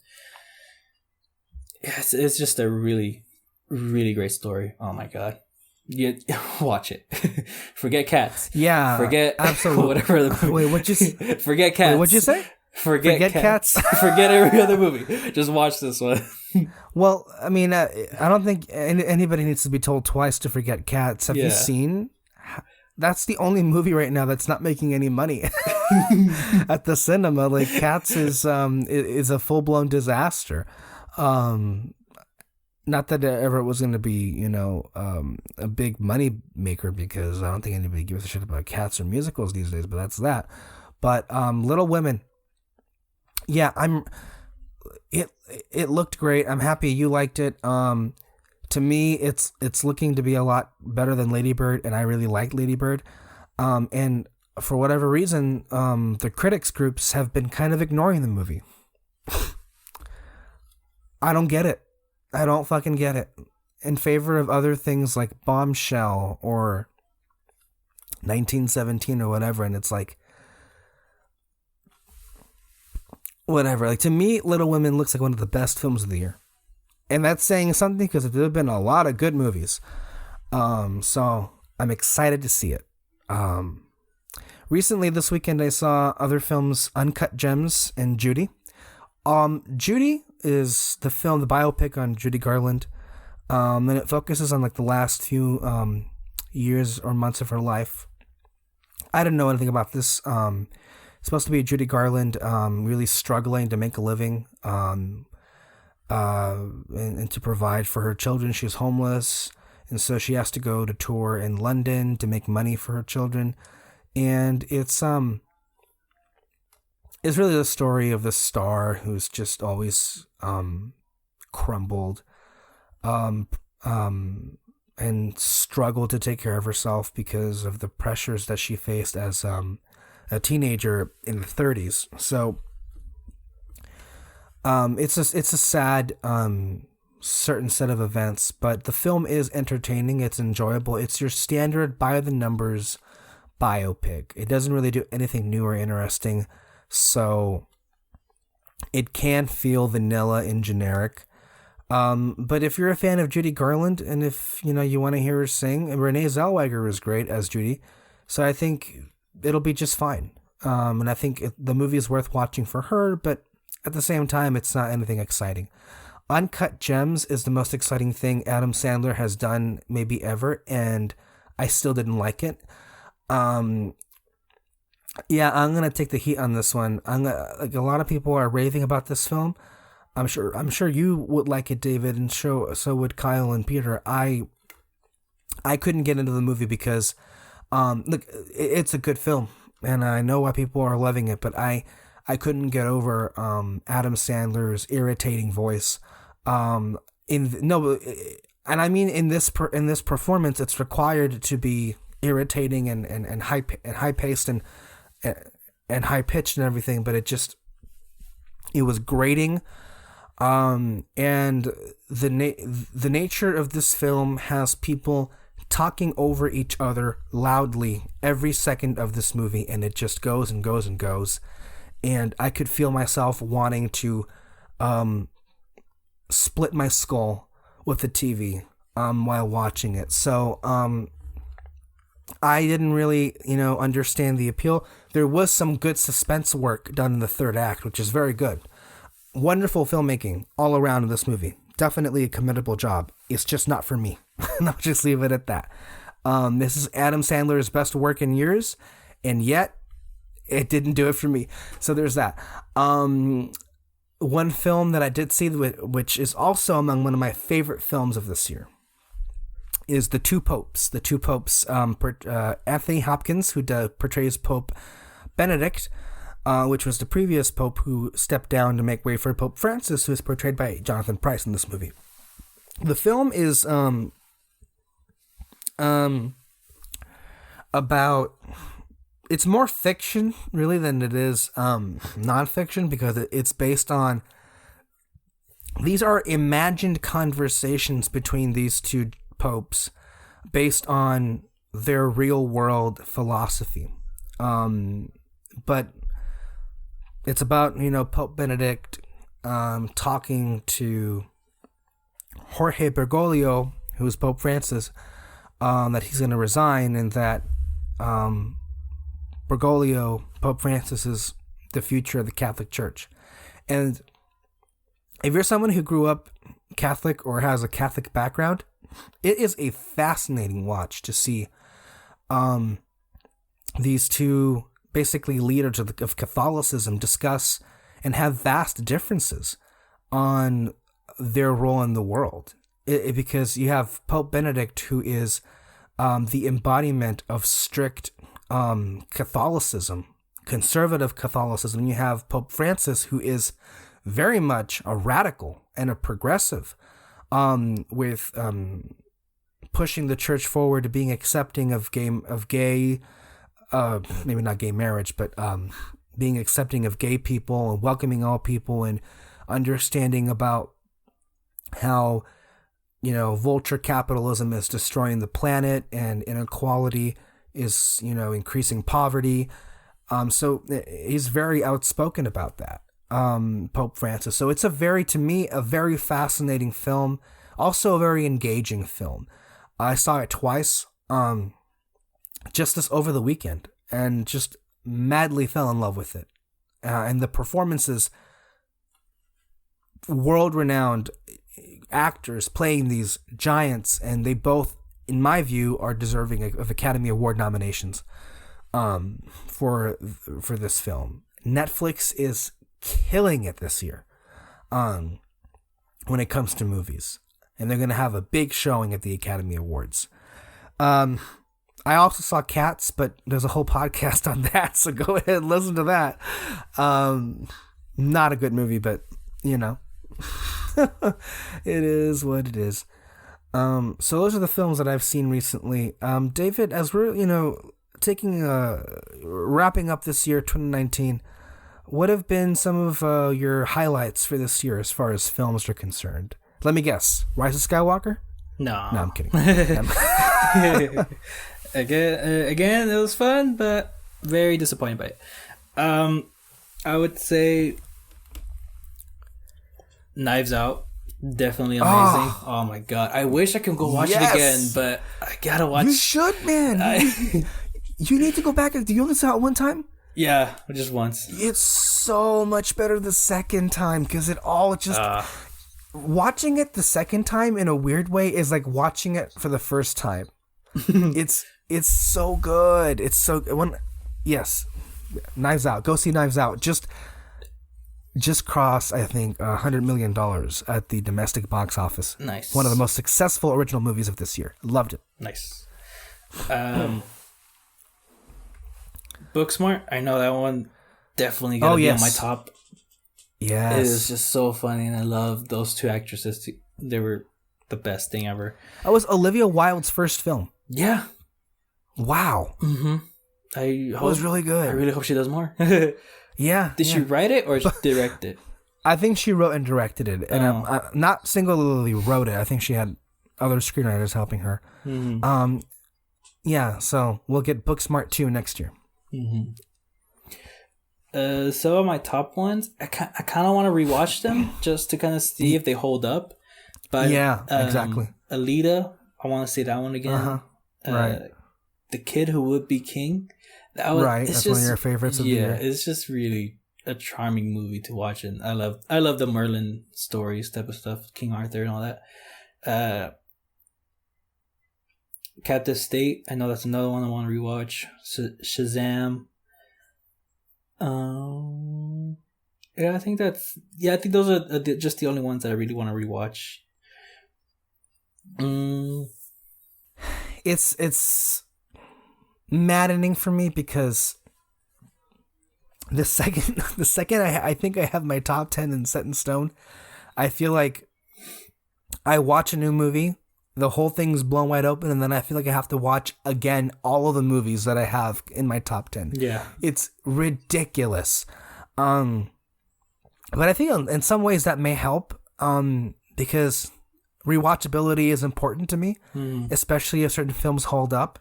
it's just a really great story. Oh my god. You watch it. Forget cats. Yeah. Forget absolutely whatever the movie. Wait, forget cats. Wait, what'd you say? Forget cats. Forget every other movie. Just watch this one. Well, I mean, I don't think anybody needs to be told twice to forget cats. Have you seen? That's the only movie right now that's not making any money at the cinema. Like Cats is a full-blown disaster. Not that it ever was going to be, a big money maker, because I don't think anybody gives a shit about cats or musicals these days, but that's that. But Little Women, yeah, it looked great. I'm happy you liked it. To me, it's looking to be a lot better than Lady Bird, and I really like Lady Bird. And for whatever reason, the critics groups have been kind of ignoring the movie. I don't get it. I don't fucking get it. In favor of other things like Bombshell or 1917 or whatever, and it's like, whatever. Like, to me, Little Women looks like one of the best films of the year. And that's saying something, because there have been a lot of good movies. So I'm excited to see it. Recently, this weekend, I saw other films, Uncut Gems and Judy. Judy is the biopic on Judy Garland. And it focuses on like the last few years or months of her life. I didn't know anything about this. It's supposed to be Judy Garland really struggling to make a living and to provide for her children. She's homeless, and so she has to go to tour in London to make money for her children. And it's really the story of the star who's just always crumbled and struggled to take care of herself because of the pressures that she faced as a teenager in the 30s. So it's a sad certain set of events, but the film is entertaining. It's enjoyable. It's your standard by the numbers biopic. It doesn't really do anything new or interesting, so it can feel vanilla and generic. But if you're a fan of Judy Garland, and if you want to hear her sing, and Renee Zellweger is great as Judy, so I think it'll be just fine. And I think the movie is worth watching for her, but at the same time, it's not anything exciting. Uncut Gems is the most exciting thing Adam Sandler has done maybe ever, and I still didn't like it. Yeah, I'm gonna take the heat on this one. Like, a lot of people are raving about this film. I'm sure you would like it, David, and so would Kyle and Peter. I couldn't get into the movie because, look, it's a good film. and I know why people are loving it, but I couldn't get over Adam Sandler's irritating voice. And I mean in this performance, it's required to be irritating and high paced and high pitched and everything, but it was grating. And the nature of this film has people talking over each other loudly every second of this movie, and it just goes and goes and goes. And I could feel myself wanting to split my skull with the TV while watching it. So I didn't really, understand the appeal. There was some good suspense work done in the third act, which is very good. Wonderful filmmaking all around in this movie. Definitely a commendable job. It's just not for me. And I'll just leave it at that. This is Adam Sandler's best work in years, and yet it didn't do it for me. So there's that. One film that I did see, which is also among one of my favorite films of this year, is The Two Popes. The Two Popes, Anthony Hopkins, who portrays Pope Benedict, which was the previous pope who stepped down to make way for Pope Francis, who is portrayed by Jonathan Pryce in this movie. The film is about... It's more fiction, really, than it is nonfiction, because it's based on... These are imagined conversations between these two popes based on their real-world philosophy. But it's about, Pope Benedict talking to Jorge Bergoglio, who is Pope Francis, that he's going to resign, and that Bergoglio, Pope Francis, is the future of the Catholic Church. And if you're someone who grew up Catholic or has a Catholic background, it is a fascinating watch to see these two basically leaders of Catholicism discuss and have vast differences on their role in the world. Because you have Pope Benedict, who is the embodiment of strict Catholicism, conservative Catholicism. You have Pope Francis, who is very much a radical and a progressive, with pushing the church forward to being accepting of gay, maybe not gay marriage, but being accepting of gay people and welcoming all people, and understanding about how vulture capitalism is destroying the planet and inequality is, increasing poverty. So he's very outspoken about that, Pope Francis. So it's a very fascinating film. Also a very engaging film. I saw it twice, just this over the weekend, and just madly fell in love with it. And the performances, world-renowned actors playing these giants, and they both, in my view, are deserving of Academy Award nominations for this film. Netflix is killing it this year when it comes to movies, and they're going to have a big showing at the Academy Awards. I also saw Cats, but there's a whole podcast on that, so go ahead and listen to that. Not a good movie, but it is what it is. So those are the films that I've seen recently. David, as we're, wrapping up this year, 2019, what have been some of your highlights for this year as far as films are concerned? Let me guess. Rise of Skywalker? No, I'm kidding. Again, it was fun, but very disappointed by it. I would say Knives Out. Definitely amazing. Oh my god. I wish I could go watch it again, but I gotta watch. You should, man. You need to go back. Did you only saw it one time? Yeah, just once. It's so much better the second time, because it all just... watching it the second time in a weird way is like watching it for the first time. It's so good. It's so... Yes. Knives Out. Go see Knives Out. Just crossed, I think, $100 million at the domestic box office. Nice. One of the most successful original movies of this year. Loved it. Nice. Booksmart. I know that one definitely gonna be on my top. Yes. It is just so funny, and I love those two actresses. They were the best thing ever. That was Olivia Wilde's first film. Yeah. Wow. Mm-hmm. It was really good. I really hope she does more. Yeah. Did she write it or direct it? I think she wrote and directed it, and not singularly wrote it. I think she had other screenwriters helping her. Mm-hmm. Yeah. So we'll get Booksmart 2 next year. Mm-hmm. Some of my top ones, I kind of want to rewatch them just to kind of see if they hold up. But yeah, exactly. Alita, I want to see that one again. Right. The Kid Who Would Be King. That's just, one of your favorites of the year. Yeah, it's just really a charming movie to watch, and I love the Merlin stories type of stuff, King Arthur and all that. Captive State, I know that's another one I want to rewatch. Shazam. I think those are just the only ones that I really want to rewatch. It's maddening for me because the second I think I have my top 10 and set in stone, I feel like I watch a new movie, the whole thing's blown wide open, and then I feel like I have to watch again all of the movies that I have in my top 10. Yeah. It's ridiculous. But I think in some ways that may help because rewatchability is important to me, especially if certain films hold up.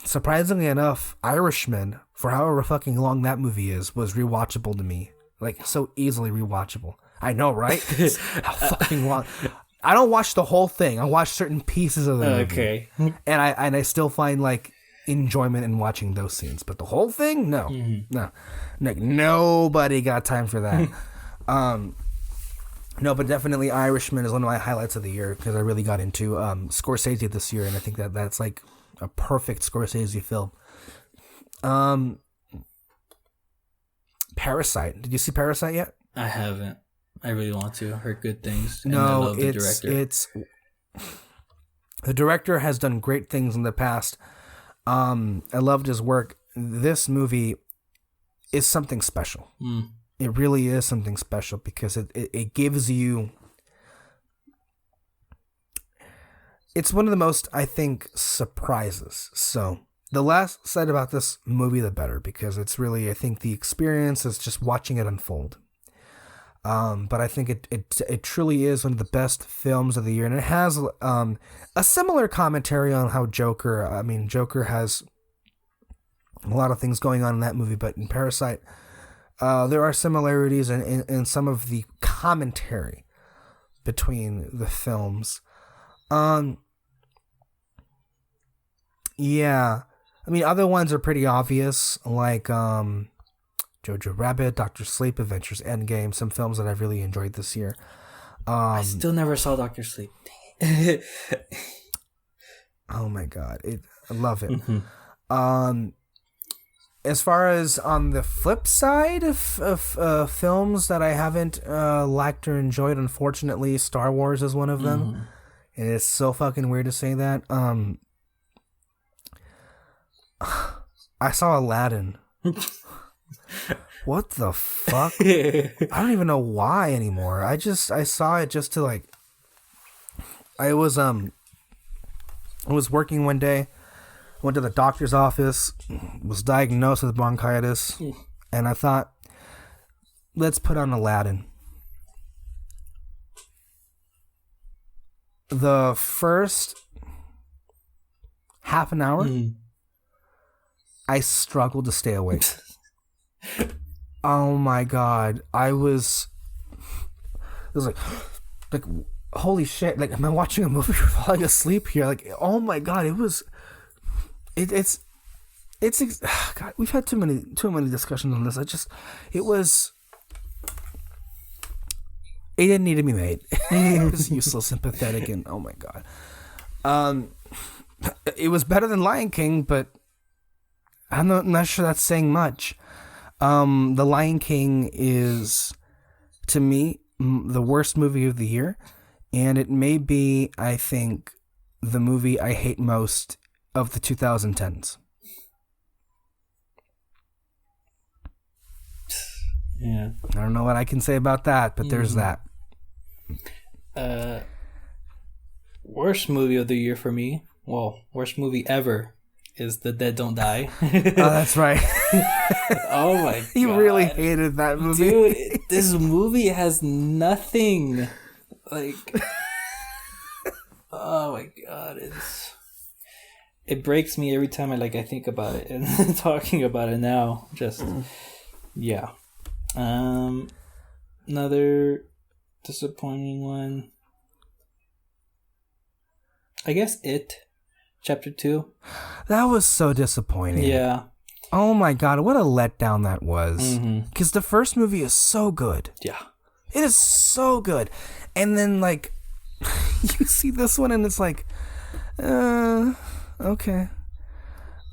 Surprisingly enough, Irishman, for however fucking long that movie is, was rewatchable to me. Like, so easily rewatchable. I know, right? How fucking long. I don't watch the whole thing. I watch certain pieces of the movie. Okay. And I still find like enjoyment in watching those scenes. But the whole thing? No. No. Like, nobody got time for that. No, but definitely Irishman is one of my highlights of the year because I really got into Scorsese this year, and I think that's like a perfect Scorsese film. Parasite. Did you see Parasite yet? I haven't. I really want to. I heard good things. And no, I love the director. The director has done great things in the past. I loved his work. This movie is something special. It really is something special because it gives you... It's one of the most, I think, surprises. So the less said about this movie, the better, because it's really, I think, the experience is just watching it unfold. But I think it truly is one of the best films of the year, and it has a similar commentary on how Joker has a lot of things going on in that movie, but in Parasite, there are similarities in some of the commentary between the films. Yeah, I mean, other ones are pretty obvious, like Jojo Rabbit, Dr. Sleep, Avengers Endgame, some films that I've really enjoyed this year. I still never saw Dr. Sleep. Oh my god, I love it. As far as on the flip side of films that I haven't liked or enjoyed, unfortunately, Star Wars is one of them. And it's so fucking weird to say that. I saw Aladdin. What the fuck? I don't even know why anymore. I saw it just to like... I was working one day, went to the doctor's office, was diagnosed with bronchitis, and I thought, let's put on Aladdin. The first half an hour, I struggled to stay awake. Oh my god, it was like holy shit, like, am I watching a movie or falling asleep here? Like, oh my god, it's god, we've had too many discussions on this. It didn't need to be made. It was useless and pathetic, and oh my god. It was better than Lion King, but I'm not sure that's saying much. The Lion King is, to me, the worst movie of the year, and it may be, I think, the movie I hate most of the 2010s. Yeah. I don't know what I can say about that, but there's that. Worst movie of the year for me, well, worst movie ever, is The Dead Don't Die. Oh, that's right. Oh my god. You really hated that movie. Dude, this movie has nothing. Like, oh my god, it breaks me every time I think about it and talking about it now. Just yeah. Another disappointing one. I guess It, Chapter 2. That was so disappointing. Yeah. Oh my god, what a letdown that was. Because the first movie is so good. Yeah. It is so good. And then, like, you see this one and it's like, okay.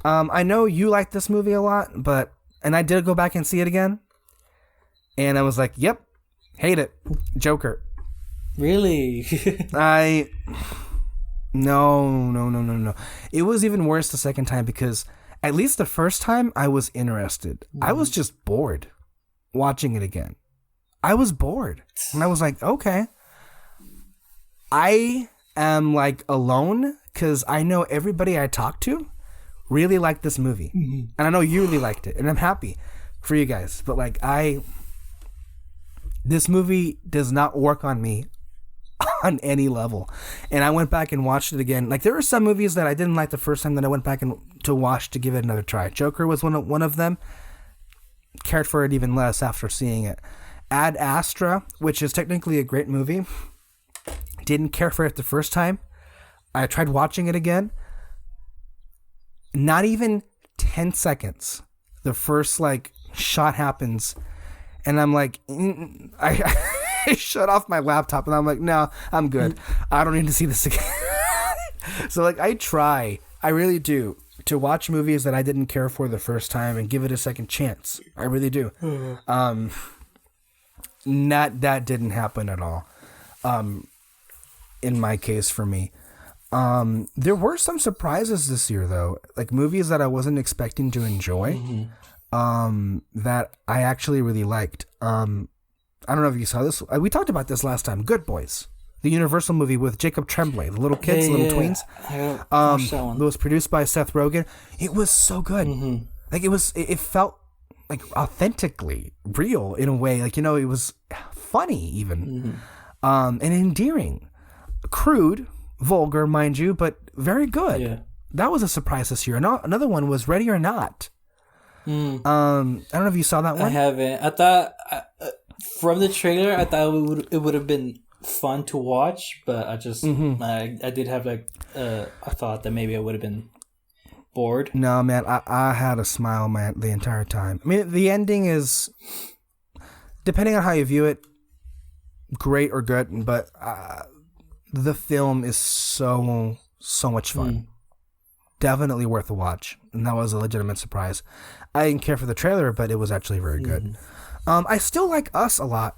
I know you like this movie a lot, and I did go back and see it again. And I was like, yep, hate it. Joker. Really? No. It was even worse the second time because at least the first time I was interested. I was just bored watching it again. I was bored. And I was like, okay. I am like alone because I know everybody I talked to really liked this movie. And I know you really liked it. And I'm happy for you guys. But like this movie does not work on me on any level. And I went back and watched it again. Like there were some movies that I didn't like the first time that I went back to watch to give it another try. Joker was one of them. Cared for it even less after seeing it. Ad Astra, which is technically a great movie. Didn't care for it the first time. I tried watching it again. Not even 10 seconds. The first like shot happens and I'm like, I shut off my laptop and I'm like, no, I'm good. I don't need to see this again. So like I really do, to watch movies that I didn't care for the first time and give it a second chance. I really do. That didn't happen at all. In my case for me. There were some surprises this year though, like movies that I wasn't expecting to enjoy. That I actually really liked. I don't know if you saw this. We talked about this last time. Good Boys, the Universal movie with Jacob Tremblay, the little kids, little tweens. It was produced by Seth Rogen. It was so good. Like it felt like authentically real in a way. Like, you know, it was funny even, and endearing, crude, vulgar, mind you, but very good. Yeah. That was a surprise this year. Another one was Ready or Not. I don't know if you saw that one. I haven't. I thought from the trailer, I thought it would have been fun to watch, but I just I did have like a thought that maybe I would have been bored. No, man, I had a smile, man, the entire time. I mean, the ending is, depending on how you view it, great or good, but the film is so much fun. Definitely worth a watch, and that was a legitimate surprise. I didn't care for the trailer, but it was actually very good. I still like Us a lot.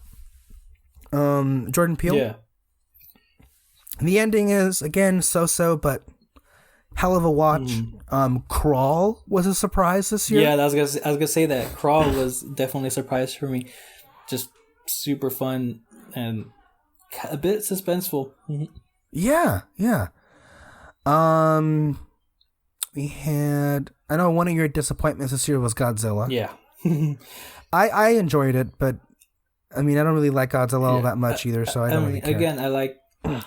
Jordan Peele. Yeah. The ending is again so, but hell of a watch. Crawl was a surprise this year. Yeah, I was gonna say that Crawl was definitely a surprise for me. Just super fun and a bit suspenseful. Yeah. We had, I know one of your disappointments this year was Godzilla. Yeah. I enjoyed it, but I mean, I don't really like Godzilla all that much either, so I don't really care. Again, I like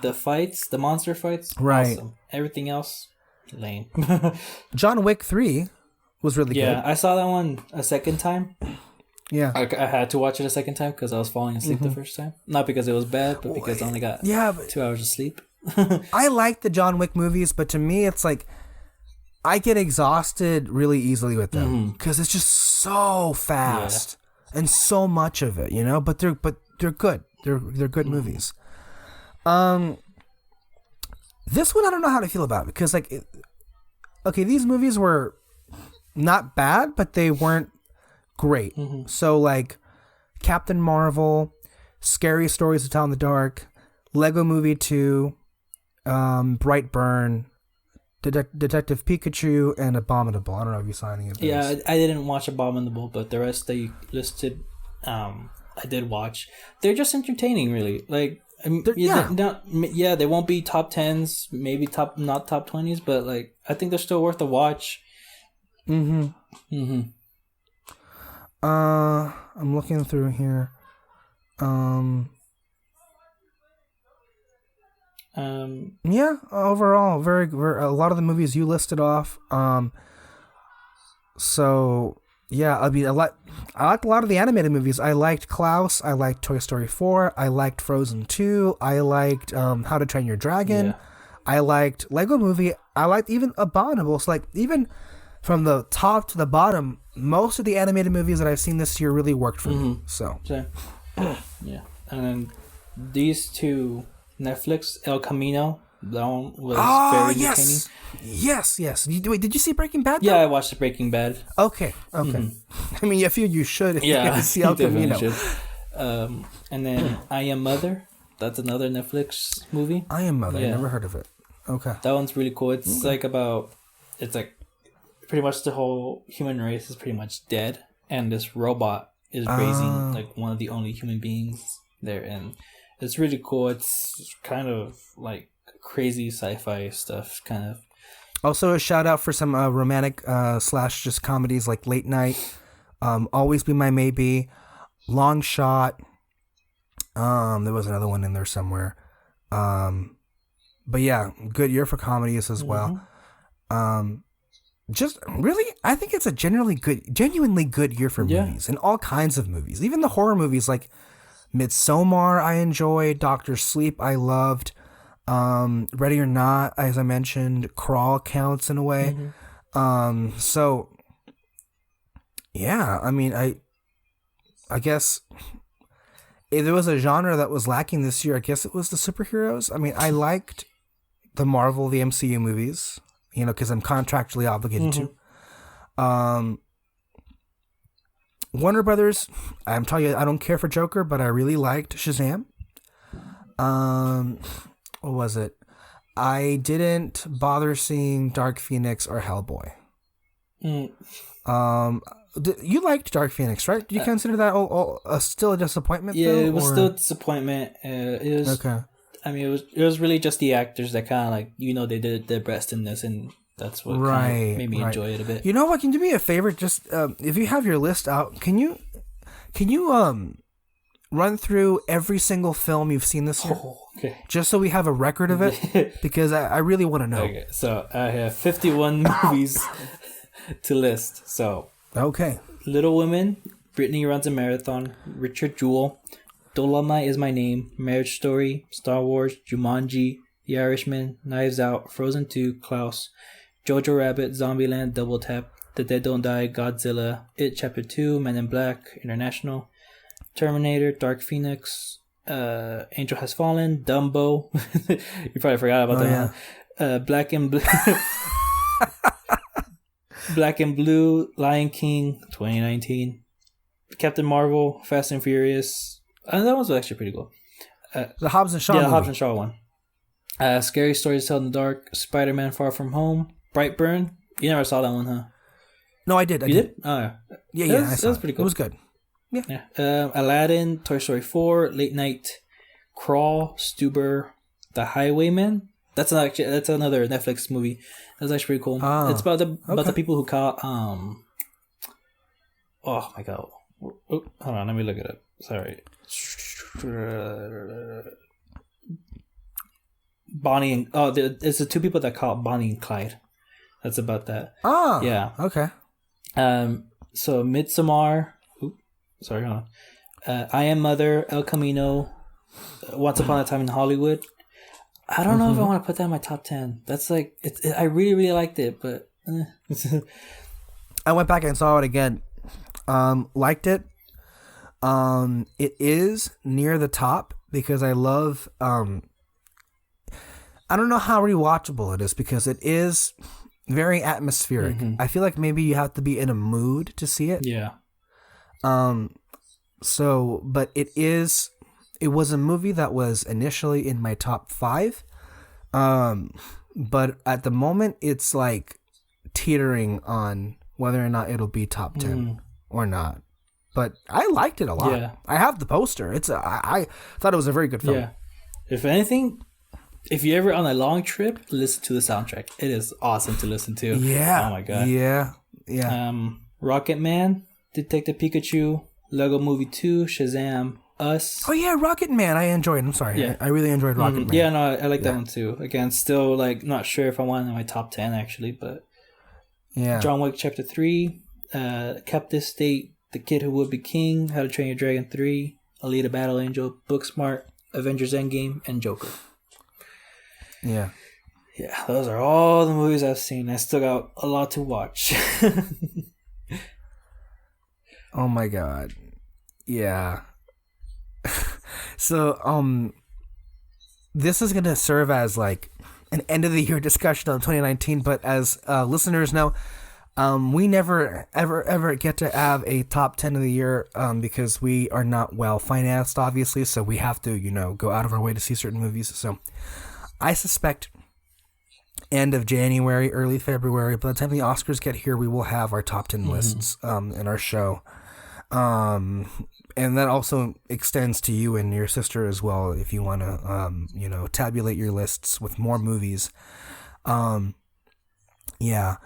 the fights, the monster fights. Right. Awesome. Everything else, lame. John Wick 3 was really good. Yeah, I saw that one a second time. Yeah. I had to watch it a second time because I was falling asleep the first time. Not because it was bad, but because I only got 2 hours of sleep. I like the John Wick movies, but to me, it's like, I get exhausted really easily with them because it's just so fast and so much of it, you know. But they're good. They're good movies. This one I don't know how to feel about because these movies were not bad, but they weren't great. So like Captain Marvel, Scary Stories to Tell in the Dark, Lego Movie 2, Brightburn, Detective Pikachu, and Abominable. I don't know if you saw any of those. Yeah, I didn't watch Abominable, but the rest that you listed I did watch. They're just entertaining, really. Like, I mean, they won't be top 10s, maybe not top 20s, but like I think they're still worth a watch. I'm looking through here. Overall, very, very, a lot of the movies you listed off. So yeah, I mean, I liked a lot of the animated movies. I liked Klaus. I liked Toy Story 4. I liked Frozen 2. I liked How to Train Your Dragon. Yeah. I liked Lego Movie. I liked even Abominables. Like, even from the top to the bottom, most of the animated movies that I've seen this year really worked for me. So yeah, and then these two Netflix, El Camino. That one was very entertaining. Yes. Wait, did you see Breaking Bad? Yeah, I watched Breaking Bad. Okay. I mean, I feel you should. Yeah, see El Camino. And then I Am Mother. That's another Netflix movie. I Am Mother. Yeah. I never heard of it. Okay. That one's really cool. It's like pretty much the whole human race is pretty much dead, and this robot is raising like one of the only human beings there, and it's really cool. It's kind of like crazy sci-fi stuff, kind of. Also, a shout out for some romantic / just comedies like Late Night, Always Be My Maybe, Long Shot. There was another one in there somewhere. But yeah, good year for comedies as well. Just really, I think it's a genuinely good year for movies, and all kinds of movies. Even the horror movies like Midsommar, I enjoyed. Doctor Sleep, I loved. Ready or Not, as I mentioned, Crawl counts in a way. So yeah, I mean, I guess if there was a genre that was lacking this year, I guess it was the superheroes. I mean, I liked the MCU movies, because I'm contractually obligated to. Warner Brothers, I'm telling you, I don't care for Joker, but I really liked Shazam. What was it? I didn't bother seeing Dark Phoenix or Hellboy. You liked Dark Phoenix, right? Did you consider that still a disappointment? Yeah, it was still a disappointment. It was okay. I mean, it was really just the actors that kind of like, they did their best in this, and that's what kind of made me enjoy it a bit. You know what? Can you do me a favor? Just if you have your list out, can you run through every single film you've seen this year? Oh, okay. Just so we have a record of it, because I really want to know. Okay, so I have 51 movies to list. So okay, Little Women, Brittany Runs a Marathon, Richard Jewell, Dolomite Is My Name, Marriage Story, Star Wars, Jumanji, The Irishman, Knives Out, Frozen 2, Klaus, Jojo Rabbit, Zombieland, Double Tap, The Dead Don't Die, Godzilla, It Chapter 2, Men in Black, International, Terminator, Dark Phoenix, Angel Has Fallen, Dumbo. You probably forgot about that one. Black and Blue. Black and Blue, Lion King, 2019. Captain Marvel, Fast and Furious. That was actually pretty cool. The Hobbs and Shaw movie. The Hobbs and Shaw one. Scary Stories to Tell in the Dark, Spider-Man Far From Home, Brightburn. You never saw that one, huh? No, I did. You did? Oh, yeah. That was pretty cool. It was good. Yeah. Aladdin, Toy Story 4, Late Night, Crawl, Stuber, The Highwayman. That's another Netflix movie. That's actually pretty cool. Oh, it's about the people who caught oh my god. Oh, hold on, let me look it up. Sorry. Bonnie and it's the two people that caught Bonnie and Clyde. That's about that. Oh, yeah. Okay. So Midsommar. Sorry, hold on. I Am Mother, El Camino, Once Upon a Time in Hollywood. I don't know if I want to put that in my top 10. That's like, I really, really liked it, but... I went back and saw it again. Liked it. It is near the top because I love... I don't know how rewatchable it is because it is very atmospheric. I feel like maybe you have to be in a mood to see it. Yeah. But it was a movie that was initially in my top 5. But at the moment it's like teetering on whether or not it'll be top 10 or not. but I liked it a lot. Yeah. I have the poster. I thought it was a very good film. Yeah. If anything, if you're ever on a long trip, listen to the soundtrack. It is awesome to listen to. Yeah. Oh my god. Yeah. Yeah. Rocket Man, Detective Pikachu, Lego Movie 2, Shazam, Us. Oh yeah, Rocket Man. I enjoyed. I'm sorry. Yeah. I really enjoyed Rocket Man. Yeah, no, I like that one too. Again, still like not sure if I want it in my top 10 actually, but Yeah. John Wick Chapter 3, Captive State, The Kid Who Would Be King, How to Train Your Dragon 3, Alita Battle Angel, Booksmart, Avengers Endgame, and Joker. Yeah. Yeah, those are all the movies I've seen. I still got a lot to watch. Oh my god. Yeah. So, this is going to serve as like an end of the year discussion on 2019, but as listeners know, we never ever get to have a top 10 of the year because we are not well financed, obviously, so we have to, go out of our way to see certain movies. So I suspect end of January, early February, by the time the Oscars get here, we will have our top 10 lists in our show. And that also extends to you and your sister as well, if you want to, tabulate your lists with more movies. Yeah.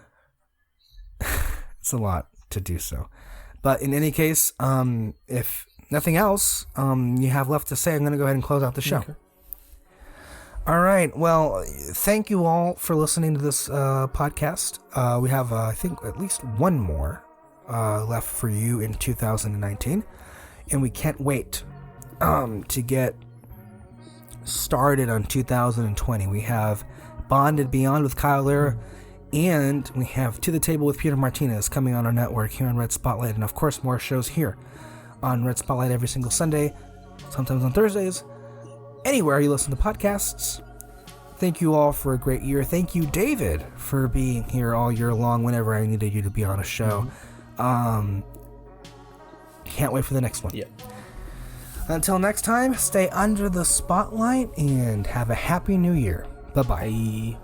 It's a lot to do so. But in any case, if nothing else you have left to say, I'm going to go ahead and close out the show. Okay. All right. Well, thank you all for listening to this podcast. We have, I think, at least one more left for you in 2019. And we can't wait to get started on 2020. We have Bonded Beyond with Kyle Lira, and we have To the Table with Peter Martinez coming on our network here on Red Spotlight, and of course more shows here on Red Spotlight every single Sunday, sometimes on Thursdays, anywhere you listen to podcasts. Thank you all for a great year. Thank you, David, for being here all year long whenever I needed you to be on a show. Can't wait for the next one. Yeah. Until next time, stay under the spotlight and have a happy new year. Bye-bye. Bye.